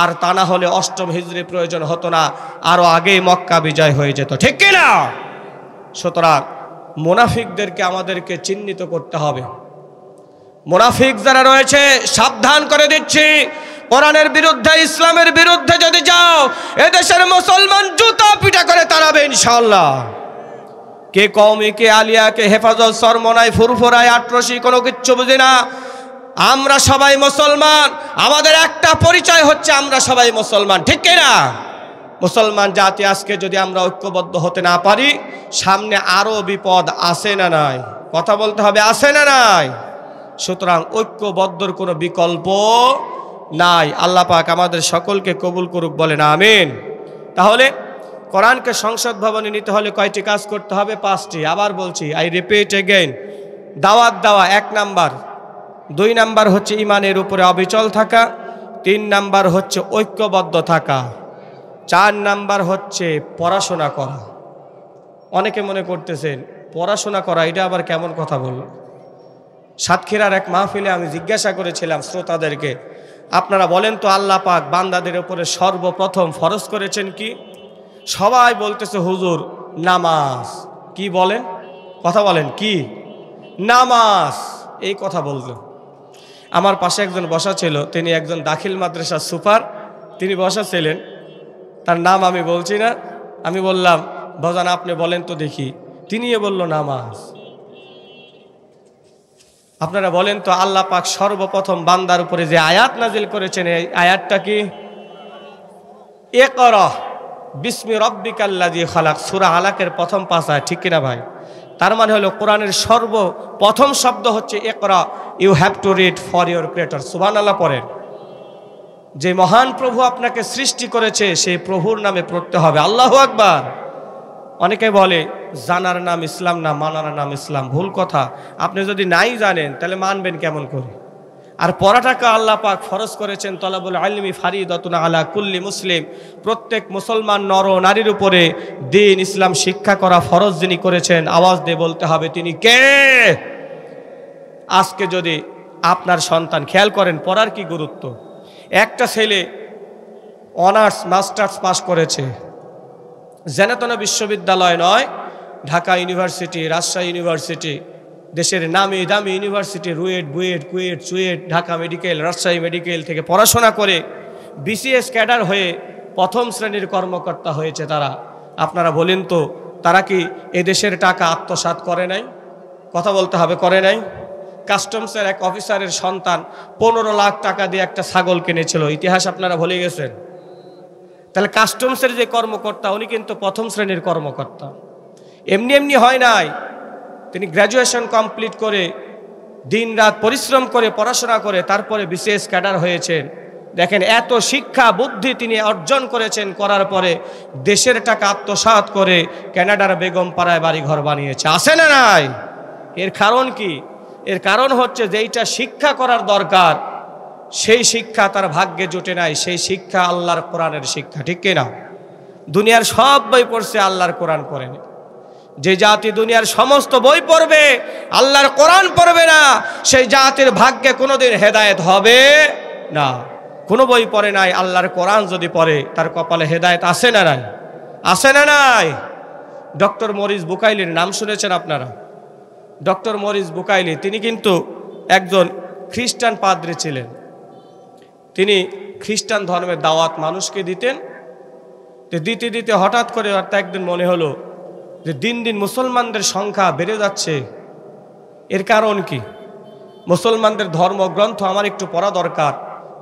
আর তা না হলে 8ম হিজরি প্রয়োজন হতো না, আরো আগেই মক্কা বিজয় হয়ে যেত, ঠিক কিনা? সুতরাং মুনাফিকদেরকে আমাদেরকে চিহ্নিত করতে হবে। মুনাফিক যারা রয়েছে সাবধান করে দিচ্ছি, কোরআনের বিরুদ্ধে, ইসলামের বিরুদ্ধে যদি যাও, এদেশের মুসলমান জুতা পিটা করে তাড়াবে ইনশাআল্লাহ। কে কওমি, কে আলিয়া, কে হেফাজত, সরমনাই, ফুরফুরাই, আটরশি, কোনো কিচ্ছু বুঝি না। আমরা সবাই মুসলমান, আমাদের একটা পরিচয় হচ্ছে আমরা সবাই মুসলমান, ঠিক কিনা? মুসলমান জাতি আজকে যদি আমরা ঐক্যবদ্ধ হতে না পারি, সামনে আরো বিপদ আছে না নাই? কথা বলতে হবে, আছে না নাই? সুতরাং ঐক্যবদ্ধর কোনো বিকল্প নাই। আল্লাহ পাক আমাদের সকলকে কবুল করুক, বলেন আমিন। তাহলে কোরআনকে সংসদ ভবনে নিতে হলে কয়টি কাজ করতে হবে? 5টি। আবার বলছি, আই রিপিট এগেইন। দাওয়াত দেওয়া 1 নাম্বার, 2 নাম্বার হচ্ছে ইমানের উপরে অবিচল থাকা, 3 নাম্বার হচ্ছে ঐক্যবদ্ধ থাকা, 4 নাম্বার হচ্ছে পড়াশোনা করা। অনেকে মনে করতেছেন পড়াশোনা করা এটা আবার কেমন কথা বলল? সাতক্ষীরার এক মাহফিলে আমি জিজ্ঞাসা করেছিলাম শ্রোতাদেরকে, আপনারা বলেন তো আল্লাহ পাক বান্দাদের উপরে সর্বপ্রথম ফরজ করেছেন কি? সবাই বলতেছে হুজুর নামাজ। কি বলেন? কথা বলেন কি? নামাজ। এই কথা বলল। আমার পাশে একজন বসা ছিল, তিনি একজন দাখিল মাদ্রাসার সুপার, তিনি বসা ছিলেন, তার নাম আমি বলছি না। আমি বললাম, বাজান আপনি বলেন তো দেখি। তিনিও বলল নামাজ। আপনারা বলেন তো আল্লাহ পাক সর্বপ্রথম বান্দার উপরে যে আয়াত নাজিল করেছেন, এই আয়াতটা কি? ইকরা বিসমি রব্বিকাল্লাযী খালাক, সূরা আলাকের প্রথম 5 আয়াত, ঠিক কিনা ভাই? তার মানে হলো কোরআনের সর্বপ্রথম শব্দ হচ্ছে ইকরা, you have to read for your creator. সুবহানাল্লাহ পড়েন। যে মহান প্রভু আপনাকে সৃষ্টি করেছে সেই প্রভুর নামে পড়তে হবে। আল্লাহু আকবার। অনেকে বলে জানার নাম ইসলাম না, মানার নাম ইসলাম। ভুল কথা। আপনি যদি নাই জানেন তাহলে মানবেন কেমন করে? আর পড়াটাকে আল্লাহ পাক ফরজ করেছেন, তলাবুল ইলমি ফারিদাতুন আলা কুল্লি মুসলিম, প্রত্যেক মুসলমান নর নারীর উপরে দ্বীন ইসলাম শিক্ষা করা ফরজ যিনি করেছেন, আওয়াজ দিয়ে বলতে হবে তিনি কে? আজকে যদি আপনার সন্তান, খেয়াল করেন পড়ার কি গুরুত্ব। একটা ছেলে অনার্স মাস্টার্স পাস করেছে, জেনেতনা বিশ্ববিদ্যালয় নয়, ঢাকা ইউনিভার্সিটি, রাজশাহী ইউনিভার্সিটি, দেশের নামি দামি university, RUET, BUET, KUET, CUET, Dhaka medical, Rajshahi medical থেকে পড়াশোনা করে বিসিএস ক্যাডার হয়ে প্রথম শ্রেণীর কর্মকর্তা হয়েছে তারা। আপনারা বলেন তো তারা কি এদেশের টাকা আত্মসাৎ করে নাই? কথা বলতে হবে, করে নাই? কাস্টমসের এক অফিসারের সন্তান 15 লাখ টাকা দিয়ে একটা ছাগল কিনেছিল, ইতিহাস আপনারা ভুলে গেছেন। তাহলে কাস্টমসের যে কর্মকর্তা উনি কিন্তু প্রথম শ্রেণীর কর্মকর্তা। এমনি এমনি হয় নাই, তিনি গ্র্যাজুয়েশন কমপ্লিট করে দিন রাত পরিশ্রম করে পড়াশোনা করে তারপরে বিসিএস ক্যাডার হয়েছেন। দেখেন এত শিক্ষা বুদ্ধি তিনি অর্জন করেছেন, করার পরে দেশের টাকা আত্মসাৎ করে কানাডার বেগম পাড়ায় বাড়ি ঘর বানিয়েছে। আছে না নাই? এর কারণ কি? এর কারণ হচ্ছে যেইটা শিক্ষা করার দরকার সেই শিক্ষা তার ভাগ্যে জুটে নাই। সেই শিক্ষা আল্লাহর কোরআনের শিক্ষা, ঠিক কিনা? দুনিয়ার সব বই পড়ছে, আল্লাহর কোরআন পড়েনি। যে জাতি দুনিয়ার সমস্ত বই পড়বে আল্লাহর কোরআন পড়বে না, সেই জাতির ভাগ্যে কোনোদিন হেদায়েত হবে না। কোনো বই পড়ে নাই, আল্লাহর কোরআন যদি পড়ে তার কপালে হেদায়েত আছে না নাই? আছে না নাই? ডক্টর মরিস বুকাইলির নাম শুনেছেন আপনারা? ডক্টর মরিস বুকাইলি তিনি কিন্তু একজন খ্রিস্টান পাদ্রী ছিলেন। তিনি খ্রিস্টান ধর্মের দাওয়াত মানুষকে দিতেন। দিতে দিতে হঠাৎ করে একদিন মনে হলো যে দিন দিন মুসলমানদের সংখ্যা বেড়ে যাচ্ছে, এর কারণ কি? মুসলমানদের ধর্মগ্রন্থ আমার একটু পড়া দরকার।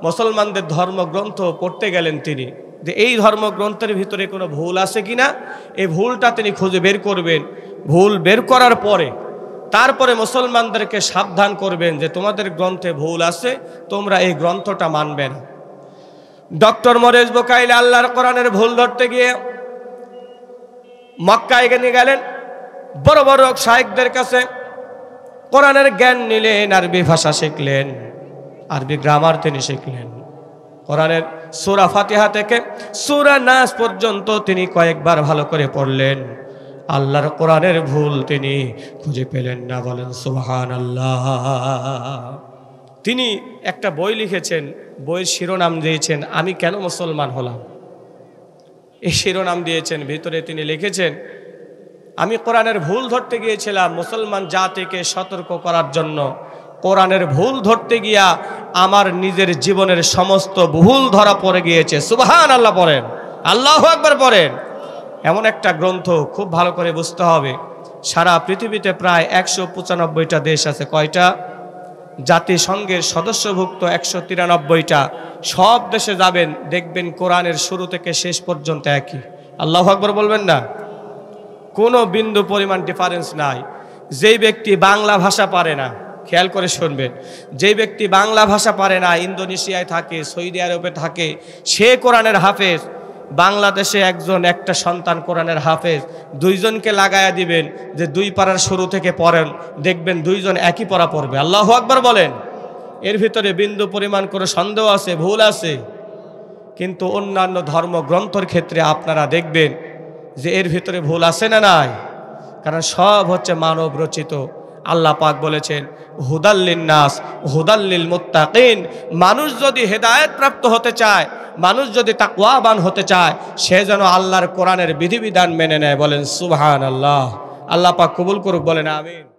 মুসলমানদের ধর্মগ্রন্থ পড়তে গেলেন তিনি, যে এই ধর্মগ্রন্থের ভিতরে কোনো ভুল আছে কিনা, এই ভুলটা তিনি খুঁজে বের করবেন। ভুল বের করার পরে তারপরে মুসলমানদেরকে সাবধান করবেন যে তোমাদের গ্রন্থে ভুল আছে, তোমরা এই গ্রন্থটা মানবে না। ডক্টর মরিস বুকাইলি আল্লাহর কোরআনের ভুল ধরতে গিয়ে মক্কায় নিয়ে গেলেন, বড় বড় শায়েখদের কাছে কোরআনের জ্ঞান নিলেন, আরবি ভাষা শিখলেন, আরবি গ্রামার তিনি শিখলেন। কোরআনের সূরা ফাতিহা থেকে সূরা নাস পর্যন্ত তিনি কয়েকবার ভালো করে পড়লেন। আল্লাহর কোরআনের ভুল তিনি খুঁজে পেলেন না। বলেন সুবহানাল্লাহ। তিনি একটা বই লিখেছেন, বইয়ের শিরোনাম দিয়েছেন আমি কেন মুসলমান হলাম। এই শিরোনাম দিয়েছেন, ভিতরে তিনি লিখেছেন আমি কোরআনের ভুল ধরতে গিয়েছিলাম মুসলমান জাতিকে সতর্ক করার জন্য। কোরআনের ভুল ধরতে গিয়া আমার নিজের জীবনের সমস্ত ভুল ধরা পড়ে গিয়েছে। সুবহানাল্লাহ পড়েন, আল্লাহু আকবার পড়েন। এমন একটা গ্রন্থ খুব ভালো করে বুঝতে হবে। সারা পৃথিবীতে প্রায় 195টা দেশ আছে। কয়টা? জাতিসংঘের সদস্যভুক্ত 193টা। সব দেশে যাবেন দেখবেন কোরআনের শুরু থেকে শেষ পর্যন্ত একই। আল্লাহু আকবার বলবেন না? কোনো বিন্দু পরিমাণ ডিফারেন্স নাই। যেই ব্যক্তি বাংলা ভাষা পারে না, খেয়াল করে শুনবেন, যেই ব্যক্তি বাংলা ভাষা পারে না, ইন্দোনেশিয়ায় থাকে, সৌদি আরবে থাকে, সে কোরআনের হাফেজ। বাংলাদেশে একটা সন্তান কোরআনের হাফেজ, দুইজনকে লাগায়া দিবেন যে দুই পারার শুরু থেকে পড়েন, দেখবেন দুইজন একই পড়া পড়বে। আল্লাহু আকবার বলেন। এর ভিতরে বিন্দু পরিমাণ করে সন্দেহ আছে, ভুল আছে। কিন্তু অন্যান্য ধর্মগ্রন্থের ক্ষেত্রে আপনারা দেখবেন যে এর ভিতরে ভুল আছে না নাই? কারণ সব হচ্ছে মানব রচিত। আল্লাহ পাক বলেছেন হুদাল্লিন নাস হুদাল্লিল মুত্তাকিন, মানুষ যদি হেদায়েত প্রাপ্ত হতে চায়, মানুষ যদি তাকওয়াবান হতে চায়, সে যেন আল্লাহর কোরআনের বিধিবিধান মেনে নেয়। বলেন সুবহানাল্লাহ। আল্লাহ পাক কবুল করুক, বলেন আমিন।